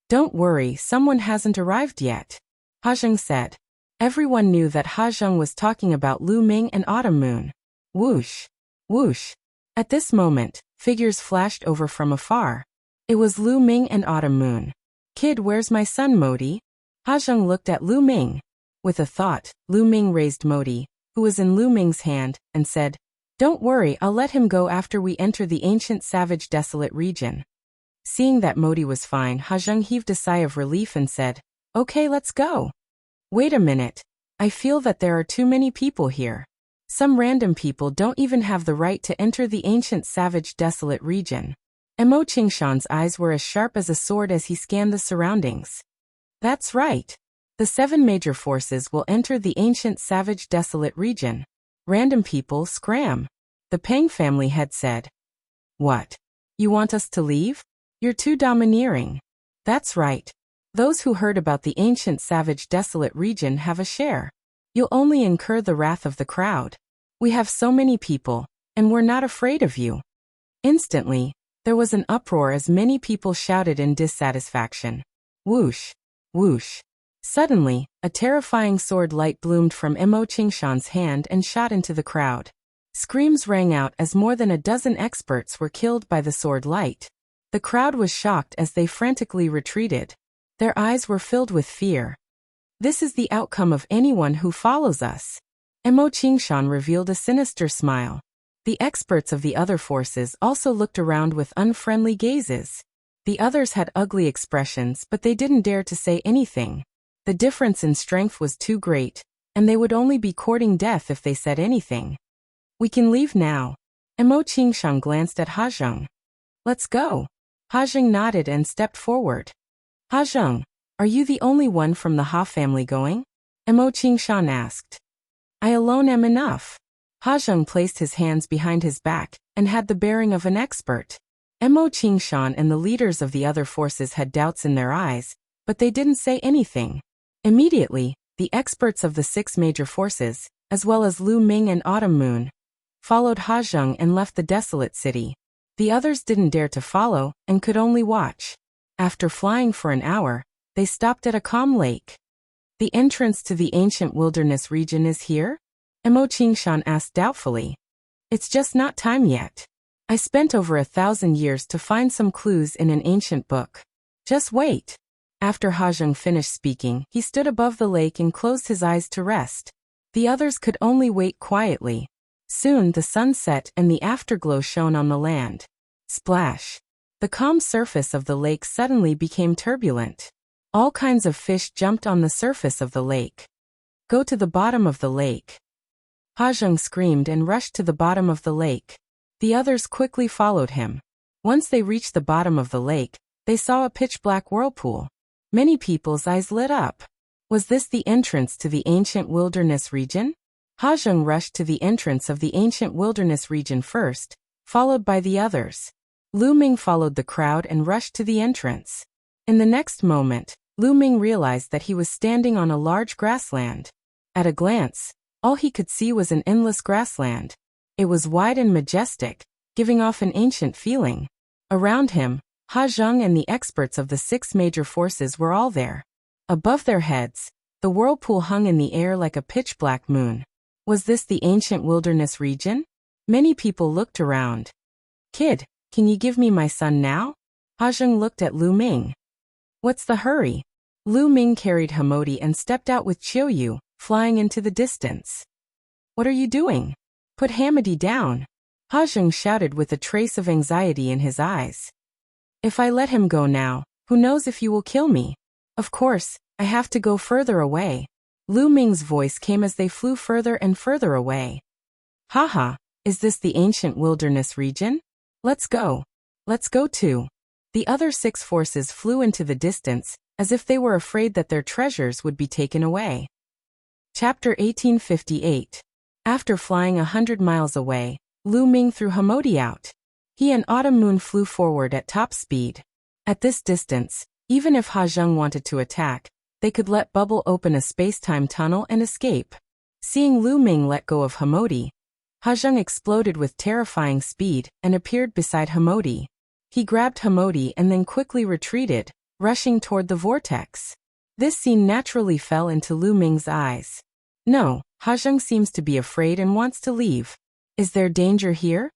Don't worry, someone hasn't arrived yet. Hajung said. Everyone knew that Hajung was talking about Lu Ming and Autumn Moon. Whoosh! Whoosh! At this moment, figures flashed over from afar. It was Lu Ming and Autumn Moon. Kid, where's my son Modi? Hajung looked at Lu Ming. With a thought, Lu Ming raised Modi, who was in Lu Ming's hand, and said, Don't worry, I'll let him go after we enter the ancient savage desolate region. Seeing that Modi was fine, Hajung heaved a sigh of relief and said, Okay, let's go. Wait a minute. I feel that there are too many people here. Some random people don't even have the right to enter the ancient savage desolate region. Mo Qingshan's eyes were as sharp as a sword as he scanned the surroundings. That's right. The 7 major forces will enter the ancient savage desolate region. Random people, scram. The Peng family had said. What? You want us to leave? You're too domineering. That's right. Those who heard about the ancient savage desolate region have a share. You'll only incur the wrath of the crowd. We have so many people, and we're not afraid of you. Instantly, there was an uproar as many people shouted in dissatisfaction. Whoosh! Whoosh! Suddenly, a terrifying sword light bloomed from Mo Qingshan's hand and shot into the crowd. Screams rang out as more than a dozen experts were killed by the sword light. The crowd was shocked as they frantically retreated. Their eyes were filled with fear. This is the outcome of anyone who follows us. Mo Qingshan revealed a sinister smile. The experts of the other forces also looked around with unfriendly gazes. The others had ugly expressions, but they didn't dare to say anything. The difference in strength was too great, and they would only be courting death if they said anything. We can leave now. Mo Qingshan glanced at Hajung. Let's go. Hajung nodded and stepped forward. Hajung, are you the only one from the Ha family going? Mo Qingshan asked. I alone am enough. Hajung placed his hands behind his back and had the bearing of an expert. Mo Qingshan and the leaders of the other forces had doubts in their eyes, but they didn't say anything. Immediately, the experts of the 6 major forces, as well as Lu Ming and Autumn Moon, followed Hajung and left the desolate city. The others didn't dare to follow and could only watch. After flying for an hour, they stopped at a calm lake. The entrance to the ancient wilderness region is here? Mo Qingshan asked doubtfully. It's just not time yet. I spent over 1,000 years to find some clues in an ancient book. Just wait. After Hajung finished speaking, he stood above the lake and closed his eyes to rest. The others could only wait quietly. Soon the sun set and the afterglow shone on the land. Splash! The calm surface of the lake suddenly became turbulent. All kinds of fish jumped on the surface of the lake. Go to the bottom of the lake. Hajung screamed and rushed to the bottom of the lake. The others quickly followed him. Once they reached the bottom of the lake, they saw a pitch-black whirlpool. Many people's eyes lit up. Was this the entrance to the ancient wilderness region? Hajung rushed to the entrance of the ancient wilderness region first, followed by the others. Lu Ming followed the crowd and rushed to the entrance. In the next moment, Lu Ming realized that he was standing on a large grassland. At a glance, all he could see was an endless grassland. It was wide and majestic, giving off an ancient feeling. Around him, Hajung and the experts of the 6 major forces were all there. Above their heads, the whirlpool hung in the air like a pitch-black moon. Was this the ancient wilderness region? Many people looked around. Kid, can you give me my son now? Hajung looked at Lu Ming. What's the hurry? Lu Ming carried Hamodi and stepped out with Qiuyu, flying into the distance. What are you doing? Put Hamodi down. Hajung shouted with a trace of anxiety in his eyes. If I let him go now, who knows if you will kill me? Of course, I have to go further away. Lu Ming's voice came as they flew further and further away. Haha, is this the ancient wilderness region? Let's go. Let's go too. The other 6 forces flew into the distance, as if they were afraid that their treasures would be taken away. Chapter 1858. After flying 100 miles away, Lu Ming threw Hamodi out. He and Autumn Moon flew forward at top speed. At this distance, even if Ha Zheng wanted to attack, they could let Bubble open a space-time tunnel and escape. Seeing Lu Ming let go of Hamodi, Ha Zheng exploded with terrifying speed and appeared beside Hamodi. He grabbed Hamodi and then quickly retreated, rushing toward the vortex. This scene naturally fell into Lu Ming's eyes. No, Ha Zheng seems to be afraid and wants to leave. Is there danger here?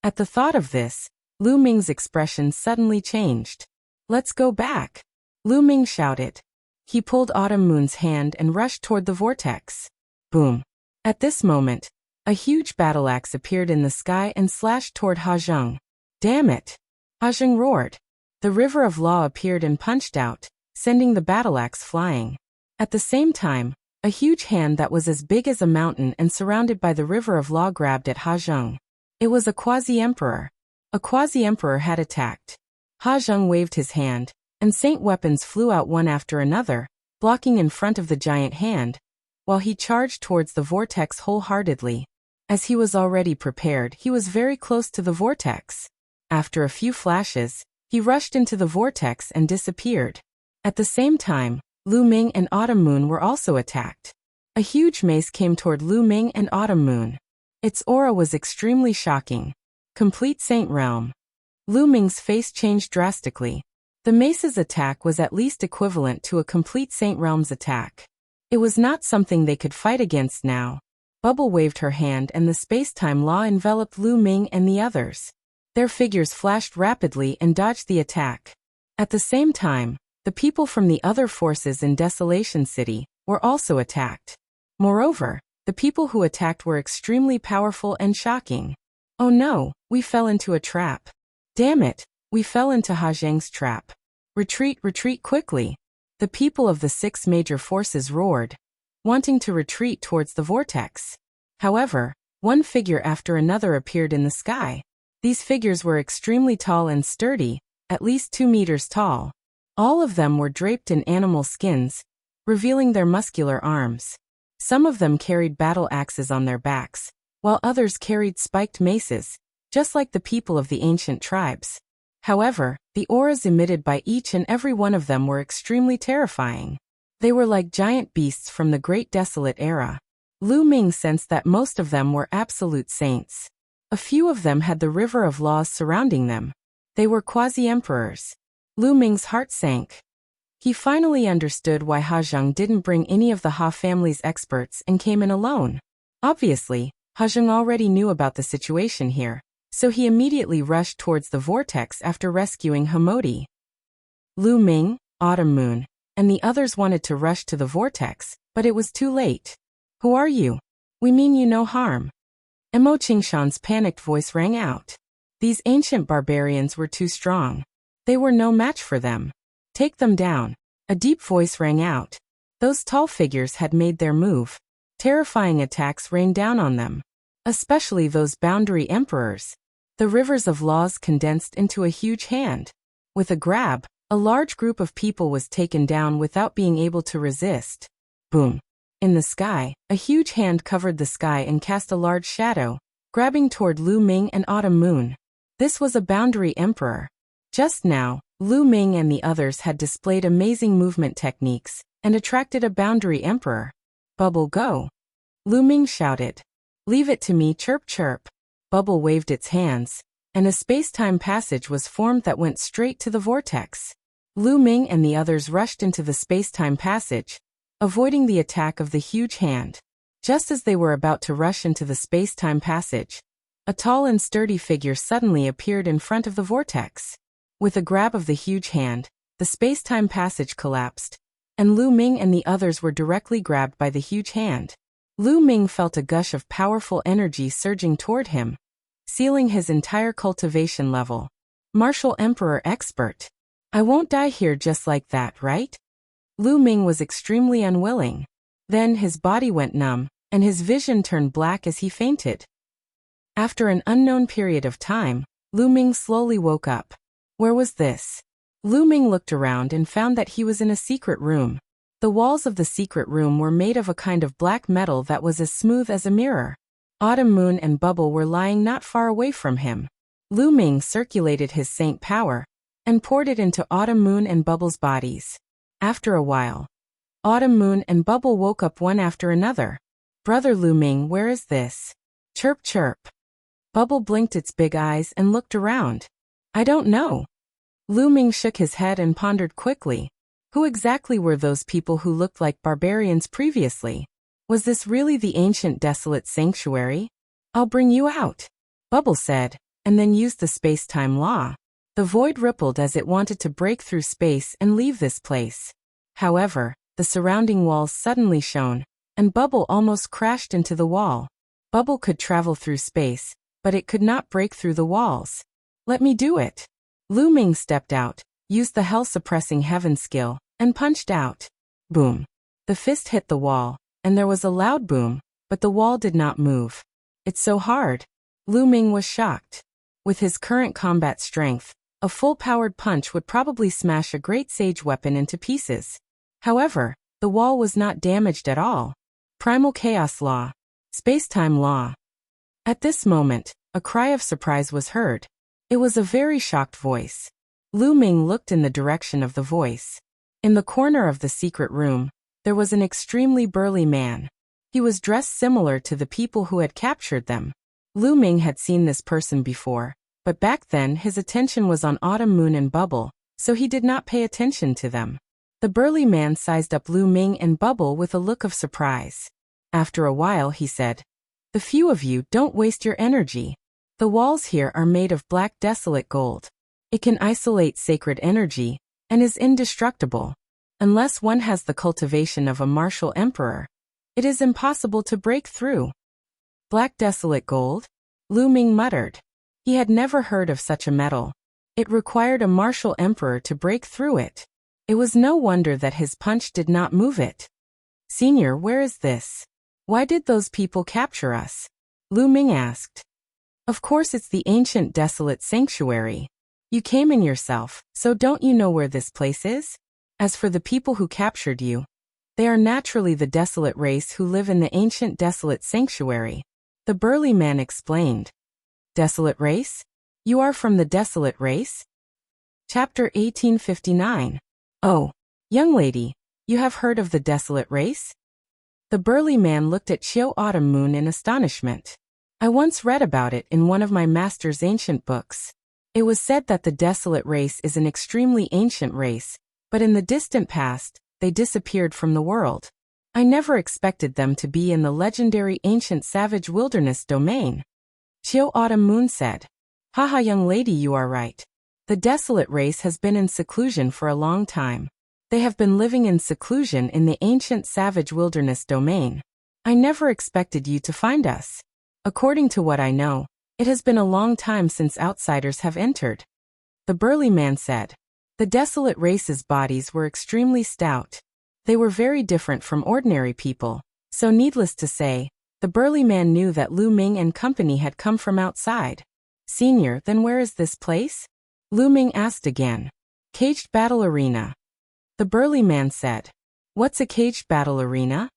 At the thought of this, Lu Ming's expression suddenly changed. Let's go back, Lu Ming shouted. He pulled Autumn Moon's hand and rushed toward the vortex. Boom. At this moment, a huge battle axe appeared in the sky and slashed toward Ha Zheng. Damn it! Ha Zheng roared. The river of law appeared and punched out, sending the battle axe flying. At the same time, a huge hand that was as big as a mountain and surrounded by the river of law grabbed at Ha Zheng. It was a quasi-emperor. A quasi-emperor had attacked. Ha Zheng waved his hand, and saint weapons flew out one after another, blocking in front of the giant hand, while he charged towards the vortex wholeheartedly. As he was already prepared, he was very close to the vortex. After a few flashes, he rushed into the vortex and disappeared. At the same time, Lu Ming and Autumn Moon were also attacked. A huge mace came toward Lu Ming and Autumn Moon. Its aura was extremely shocking. Complete Saint Realm. Lu Ming's face changed drastically. The mace's attack was at least equivalent to a complete Saint Realm's attack. It was not something they could fight against now. Bubble waved her hand and the space-time law enveloped Lu Ming and the others. Their figures flashed rapidly and dodged the attack. At the same time, the people from the other forces in Desolation City were also attacked. Moreover, the people who attacked were extremely powerful and shocking. Oh no, we fell into a trap. Damn it, we fell into Ha Zheng's trap. Retreat, retreat quickly. The people of the 6 major forces roared, wanting to retreat towards the vortex. However, one figure after another appeared in the sky. These figures were extremely tall and sturdy, at least 2 meters tall. All of them were draped in animal skins, revealing their muscular arms. Some of them carried battle axes on their backs, while others carried spiked maces, just like the people of the ancient tribes. However, the auras emitted by each and every one of them were extremely terrifying. They were like giant beasts from the Great Desolate Era. Lu Ming sensed that most of them were absolute saints. A few of them had the river of laws surrounding them. They were quasi-emperors. Lu Ming's heart sank. He finally understood why Ha Zheng didn't bring any of the Ha family's experts and came in alone. Obviously, Ha Zheng already knew about the situation here, so he immediately rushed towards the vortex after rescuing Hamodi. Lu Ming, Autumn Moon, and the others wanted to rush to the vortex, but it was too late. Who are you? We mean you no harm. Emo Qingshan's panicked voice rang out. These ancient barbarians were too strong. They were no match for them. Take them down. A deep voice rang out. Those tall figures had made their move. Terrifying attacks rained down on them. Especially those boundary emperors. The rivers of laws condensed into a huge hand. With a grab, a large group of people was taken down without being able to resist. Boom. In the sky, a huge hand covered the sky and cast a large shadow, grabbing toward Lu Ming and Autumn Moon. This was a boundary emperor. Just now, Lu Ming and the others had displayed amazing movement techniques and attracted a boundary emperor. Bubble, go! Lu Ming shouted. Leave it to me, chirp chirp. Bubble waved its hands, and a space-time passage was formed that went straight to the vortex. Lu Ming and the others rushed into the space-time passage, avoiding the attack of the huge hand. Just as they were about to rush into the space-time passage, a tall and sturdy figure suddenly appeared in front of the vortex. With a grab of the huge hand, the space-time passage collapsed, and Lu Ming and the others were directly grabbed by the huge hand. Lu Ming felt a gush of powerful energy surging toward him, sealing his entire cultivation level. Martial Emperor Expert. I won't die here just like that, right? Lu Ming was extremely unwilling. Then his body went numb, and his vision turned black as he fainted. After an unknown period of time, Lu Ming slowly woke up. Where was this? Lu Ming looked around and found that he was in a secret room. The walls of the secret room were made of a kind of black metal that was as smooth as a mirror. Autumn Moon and Bubble were lying not far away from him. Lu Ming circulated his saint power and poured it into Autumn Moon and Bubble's bodies. After a while, Autumn Moon and Bubble woke up one after another. Brother Lu Ming, where is this? Chirp chirp. Bubble blinked its big eyes and looked around. I don't know. Lu Ming shook his head and pondered quickly. Who exactly were those people who looked like barbarians previously? Was this really the ancient desolate sanctuary? I'll bring you out, Bubble said, and then used the space-time law. The void rippled as it wanted to break through space and leave this place. However, the surrounding walls suddenly shone, and Bubble almost crashed into the wall. Bubble could travel through space, but it could not break through the walls. Let me do it. Lu Ming stepped out, used the hell-suppressing heaven skill, and punched out. Boom. The fist hit the wall, and there was a loud boom, but the wall did not move. It's so hard. Lu Ming was shocked. With his current combat strength, a full-powered punch would probably smash a great sage weapon into pieces. However, the wall was not damaged at all. Primal Chaos Law. Space-time law. At this moment, a cry of surprise was heard. It was a very shocked voice. Lu Ming looked in the direction of the voice. In the corner of the secret room, there was an extremely burly man. He was dressed similar to the people who had captured them. Lu Ming had seen this person before, but back then his attention was on Autumn Moon and Bubble, so he did not pay attention to them. The burly man sized up Lu Ming and Bubble with a look of surprise. After a while he said, "The few of you don't waste your energy. The walls here are made of black desolate gold. It can isolate sacred energy, and is indestructible. Unless one has the cultivation of a martial emperor, it is impossible to break through." Black desolate gold? Lu Ming muttered. He had never heard of such a metal. It required a martial emperor to break through it. It was no wonder that his punch did not move it. Senior, where is this? Why did those people capture us? Lu Ming asked. Of course it's the ancient desolate sanctuary. You came in yourself, so don't you know where this place is? As for the people who captured you, they are naturally the desolate race who live in the ancient desolate sanctuary. The burly man explained. Desolate race? You are from the desolate race? Chapter 1859. Oh, young lady, you have heard of the desolate race? The burly man looked at Chiu Autumn Moon in astonishment. I once read about it in one of my master's ancient books. It was said that the desolate race is an extremely ancient race, but in the distant past, they disappeared from the world. I never expected them to be in the legendary ancient savage wilderness domain. Chiu Autumn Moon said. Haha, young lady, you are right. The desolate race has been in seclusion for a long time. They have been living in seclusion in the ancient savage wilderness domain. I never expected you to find us. According to what I know, it has been a long time since outsiders have entered. The burly man said. The desolate race's bodies were extremely stout. They were very different from ordinary people, so needless to say, the burly man knew that Lu Ming and company had come from outside. Senior, then where is this place? Lu Ming asked again. Caged battle arena. The burly man said. What's a caged battle arena?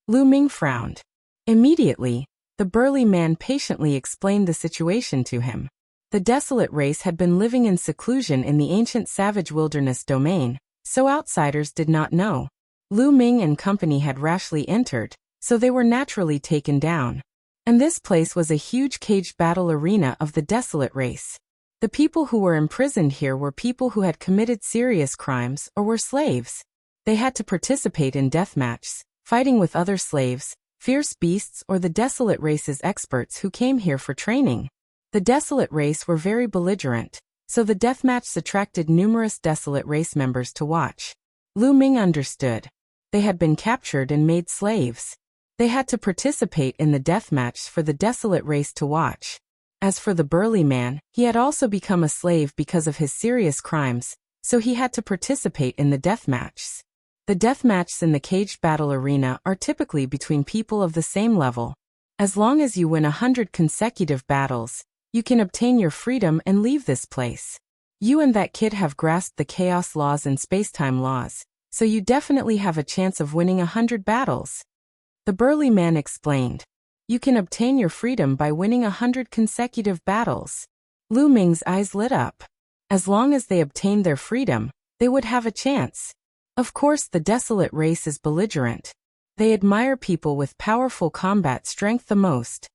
Lu Ming frowned. Immediately, the burly man patiently explained the situation to him. The desolate race had been living in seclusion in the ancient savage wilderness domain, so outsiders did not know. Lu Ming and company had rashly entered, so they were naturally taken down. And this place was a huge caged battle arena of the desolate race. The people who were imprisoned here were people who had committed serious crimes or were slaves. They had to participate in deathmatches, fighting with other slaves, fierce beasts, or the desolate race's experts who came here for training. The desolate race were very belligerent, so the deathmatches attracted numerous desolate race members to watch. Lu Ming understood. They had been captured and made slaves. They had to participate in the deathmatch for the desolate race to watch. As for the burly man, he had also become a slave because of his serious crimes, so he had to participate in the deathmatches. The deathmatches in the caged battle arena are typically between people of the same level. As long as you win 100 consecutive battles, you can obtain your freedom and leave this place. You and that kid have grasped the chaos laws and spacetime laws, so you definitely have a chance of winning 100 battles. The burly man explained. You can obtain your freedom by winning 100 consecutive battles. Lu Ming's eyes lit up. As long as they obtained their freedom, they would have a chance. Of course, the desolate race is belligerent. They admire people with powerful combat strength the most.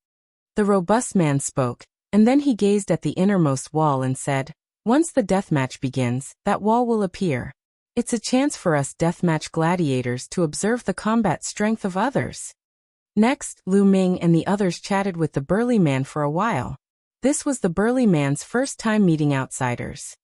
The robust man spoke, and then he gazed at the innermost wall and said, "Once the deathmatch begins, that wall will appear. It's a chance for us deathmatch gladiators to observe the combat strength of others." Next, Lu Ming and the others chatted with the burly man for a while. This was the burly man's first time meeting outsiders.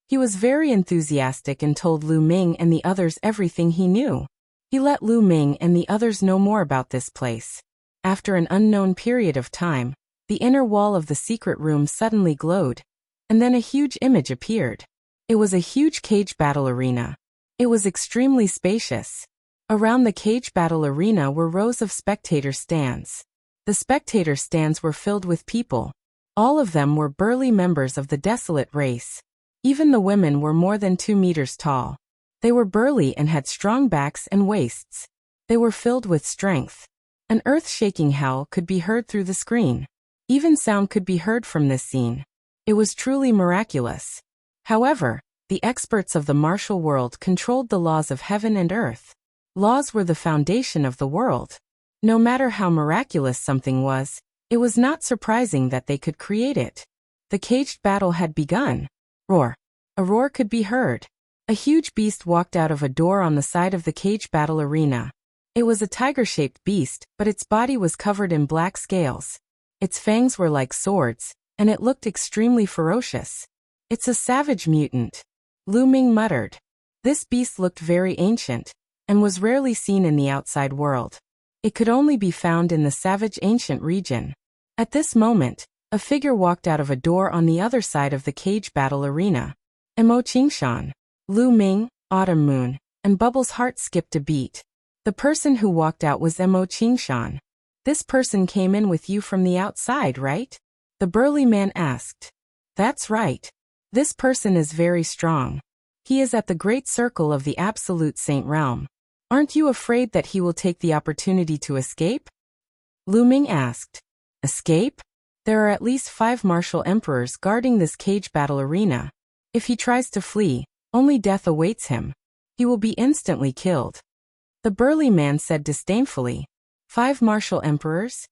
He was very enthusiastic and told Lu Ming and the others everything he knew. He let Lu Ming and the others know more about this place. After an unknown period of time, the inner wall of the secret room suddenly glowed, and then a huge image appeared. It was a huge cage battle arena. It was extremely spacious. Around the cage battle arena were rows of spectator stands. The spectator stands were filled with people. All of them were burly members of the desolate race. Even the women were more than 2 meters tall. They were burly and had strong backs and waists. They were filled with strength. An earth-shaking howl could be heard through the screen. Even sound could be heard from this scene. It was truly miraculous. However, the experts of the martial world controlled the laws of heaven and earth. Laws were the foundation of the world. No matter how miraculous something was, it was not surprising that they could create it. The caged battle had begun. Roar. A roar could be heard. A huge beast walked out of a door on the side of the cage battle arena. It was a tiger-shaped beast, but its body was covered in black scales. Its fangs were like swords, and it looked extremely ferocious. "It's a savage mutant," Lu Ming muttered. This beast looked very ancient, and was rarely seen in the outside world. It could only be found in the savage ancient region. At this moment, a figure walked out of a door on the other side of the cage battle arena. Emo Qingshan, Lu Ming, Autumn Moon, and Bubbles' heart skipped a beat. The person who walked out was Emo Qingshan. "This person came in with you from the outside, right?" The burly man asked. "That's right. This person is very strong. He is at the great circle of the absolute saint realm. Aren't you afraid that he will take the opportunity to escape?" Lu Ming asked. "Escape? There are at least 5 martial emperors guarding this cage battle arena. If he tries to flee, only death awaits him. He will be instantly killed." The burly man said disdainfully. 5 martial emperors?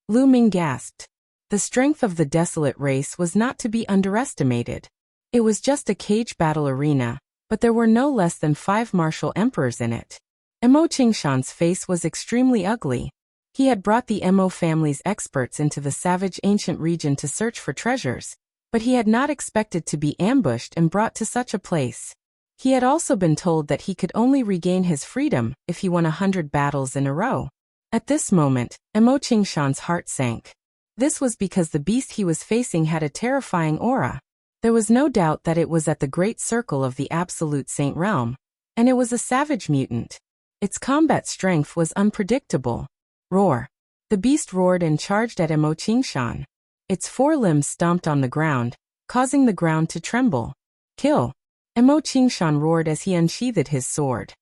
Lu Ming gasped. The strength of the desolate race was not to be underestimated. It was just a cage battle arena, but there were no less than 5 martial emperors in it. Emo Qingshan's face was extremely ugly. He had brought the Emo family's experts into the savage ancient region to search for treasures, but he had not expected to be ambushed and brought to such a place. He had also been told that he could only regain his freedom if he won 100 battles in a row. At this moment, Emo Qingshan's heart sank. This was because the beast he was facing had a terrifying aura. There was no doubt that it was at the great circle of the absolute saint realm, and it was a savage mutant. Its combat strength was unpredictable. Roar. The beast roared and charged at Emo Qingshan. Its 4 limbs stomped on the ground, causing the ground to tremble. "Kill!" Emo Qingshan roared as he unsheathed his sword.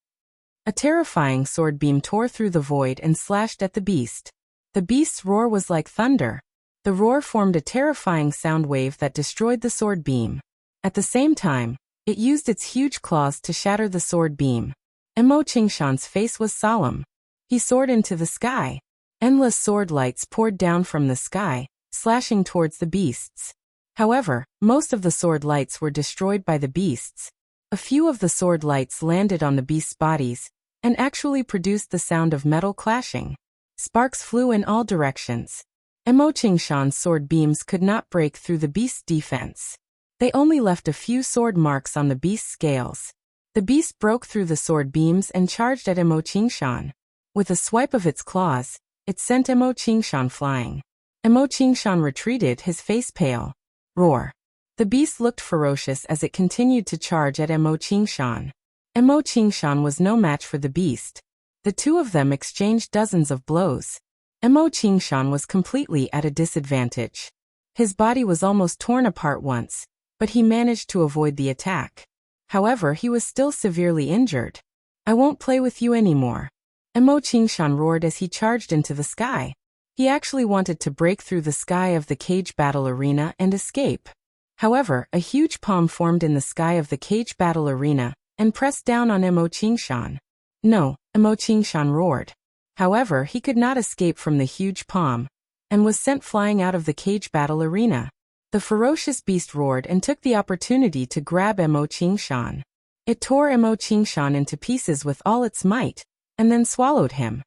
A terrifying sword beam tore through the void and slashed at the beast. The beast's roar was like thunder. The roar formed a terrifying sound wave that destroyed the sword beam. At the same time, it used its huge claws to shatter the sword beam. Emo Qingshan's face was solemn. He soared into the sky. Endless sword lights poured down from the sky, slashing towards the beasts. However, most of the sword lights were destroyed by the beasts. A few of the sword lights landed on the beasts' bodies, and actually produced the sound of metal clashing. Sparks flew in all directions. Emo Qingshan's sword beams could not break through the beast's defense. They only left a few sword marks on the beast's scales. The beast broke through the sword beams and charged at Emo Qingshan. With a swipe of its claws, it sent Emo Qingshan flying. Emo Qingshan retreated, his face pale. Roar. The beast looked ferocious as it continued to charge at Emo Qingshan. Emo Qingshan was no match for the beast. The two of them exchanged dozens of blows. Emo Qingshan was completely at a disadvantage. His body was almost torn apart once, but he managed to avoid the attack. However, he was still severely injured. "I won't play with you anymore," Emo Qingshan roared as he charged into the sky. He actually wanted to break through the sky of the cage battle arena and escape. However, a huge palm formed in the sky of the cage battle arena and pressed down on Mo Qingshan. No, Mo Qingshan roared. However, he could not escape from the huge palm and was sent flying out of the cage battle arena. The ferocious beast roared and took the opportunity to grab Mo Qingshan. It tore Mo Qingshan into pieces with all its might, and then swallowed him.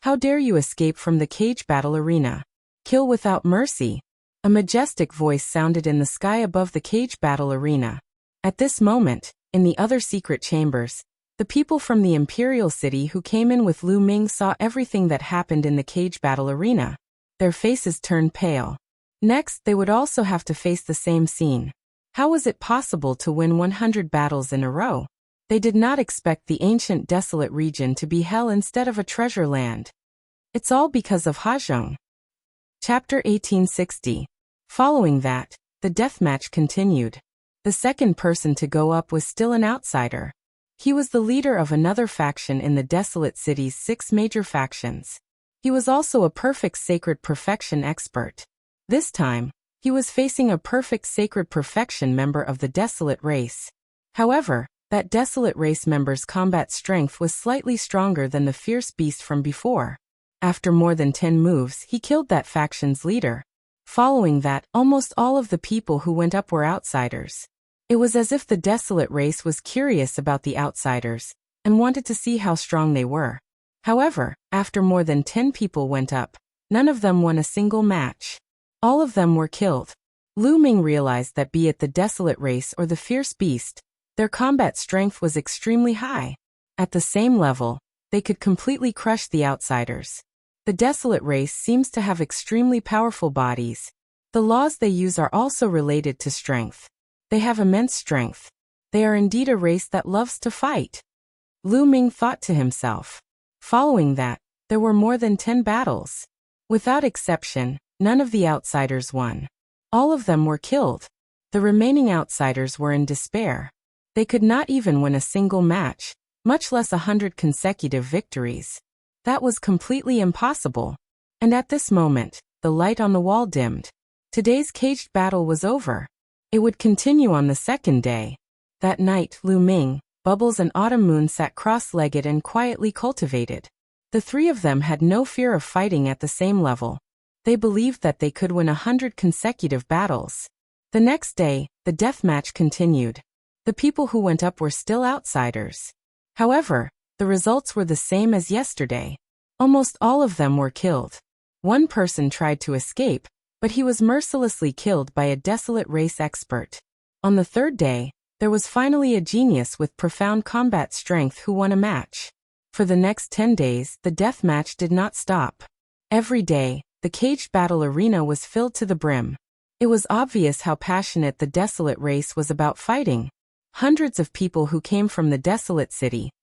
How dare you escape from the cage battle arena? Kill without mercy. A majestic voice sounded in the sky above the cage battle arena. At this moment, in the other secret chambers, the people from the Imperial City who came in with Lu Ming saw everything that happened in the cage battle arena. Their faces turned pale. Next, they would also have to face the same scene. How was it possible to win 100 battles in a row? They did not expect the ancient desolate region to be hell instead of a treasure land. It's all because of Hajong. Chapter 1860. Following that, the deathmatch continued. The second person to go up was still an outsider. He was the leader of another faction in the desolate city's 6 major factions. He was also a perfect sacred perfection expert. This time, he was facing a perfect sacred perfection member of the desolate race. However, that desolate race member's combat strength was slightly stronger than the fierce beast from before. After more than 10 moves, he killed that faction's leader. Following that, almost all of the people who went up were outsiders. It was as if the desolate race was curious about the outsiders and wanted to see how strong they were. However, after more than 10 people went up, none of them won a single match. All of them were killed. Lu Ming realized that be it the desolate race or the fierce beast, their combat strength was extremely high. At the same level, they could completely crush the outsiders. The desolate race seems to have extremely powerful bodies. The laws they use are also related to strength. They have immense strength. They are indeed a race that loves to fight. Lu Ming thought to himself. Following that, there were more than 10 battles. Without exception, none of the outsiders won. All of them were killed. The remaining outsiders were in despair. They could not even win a single match, much less 100 consecutive victories. That was completely impossible. And at this moment, the light on the wall dimmed. Today's caged battle was over. It would continue on the second day. That night, Lu Ming, Bubbles and Autumn Moon sat cross-legged and quietly cultivated. The 3 of them had no fear of fighting at the same level. They believed that they could win 100 consecutive battles. The next day, the deathmatch continued. The people who went up were still outsiders. However, the results were the same as yesterday. Almost all of them were killed. One person tried to escape, but he was mercilessly killed by a desolate race expert. On the third day, there was finally a genius with profound combat strength who won a match. For the next 10 days, the death match did not stop. Every day, the caged battle arena was filled to the brim. It was obvious how passionate the desolate race was about fighting. Hundreds of people who came from the desolate city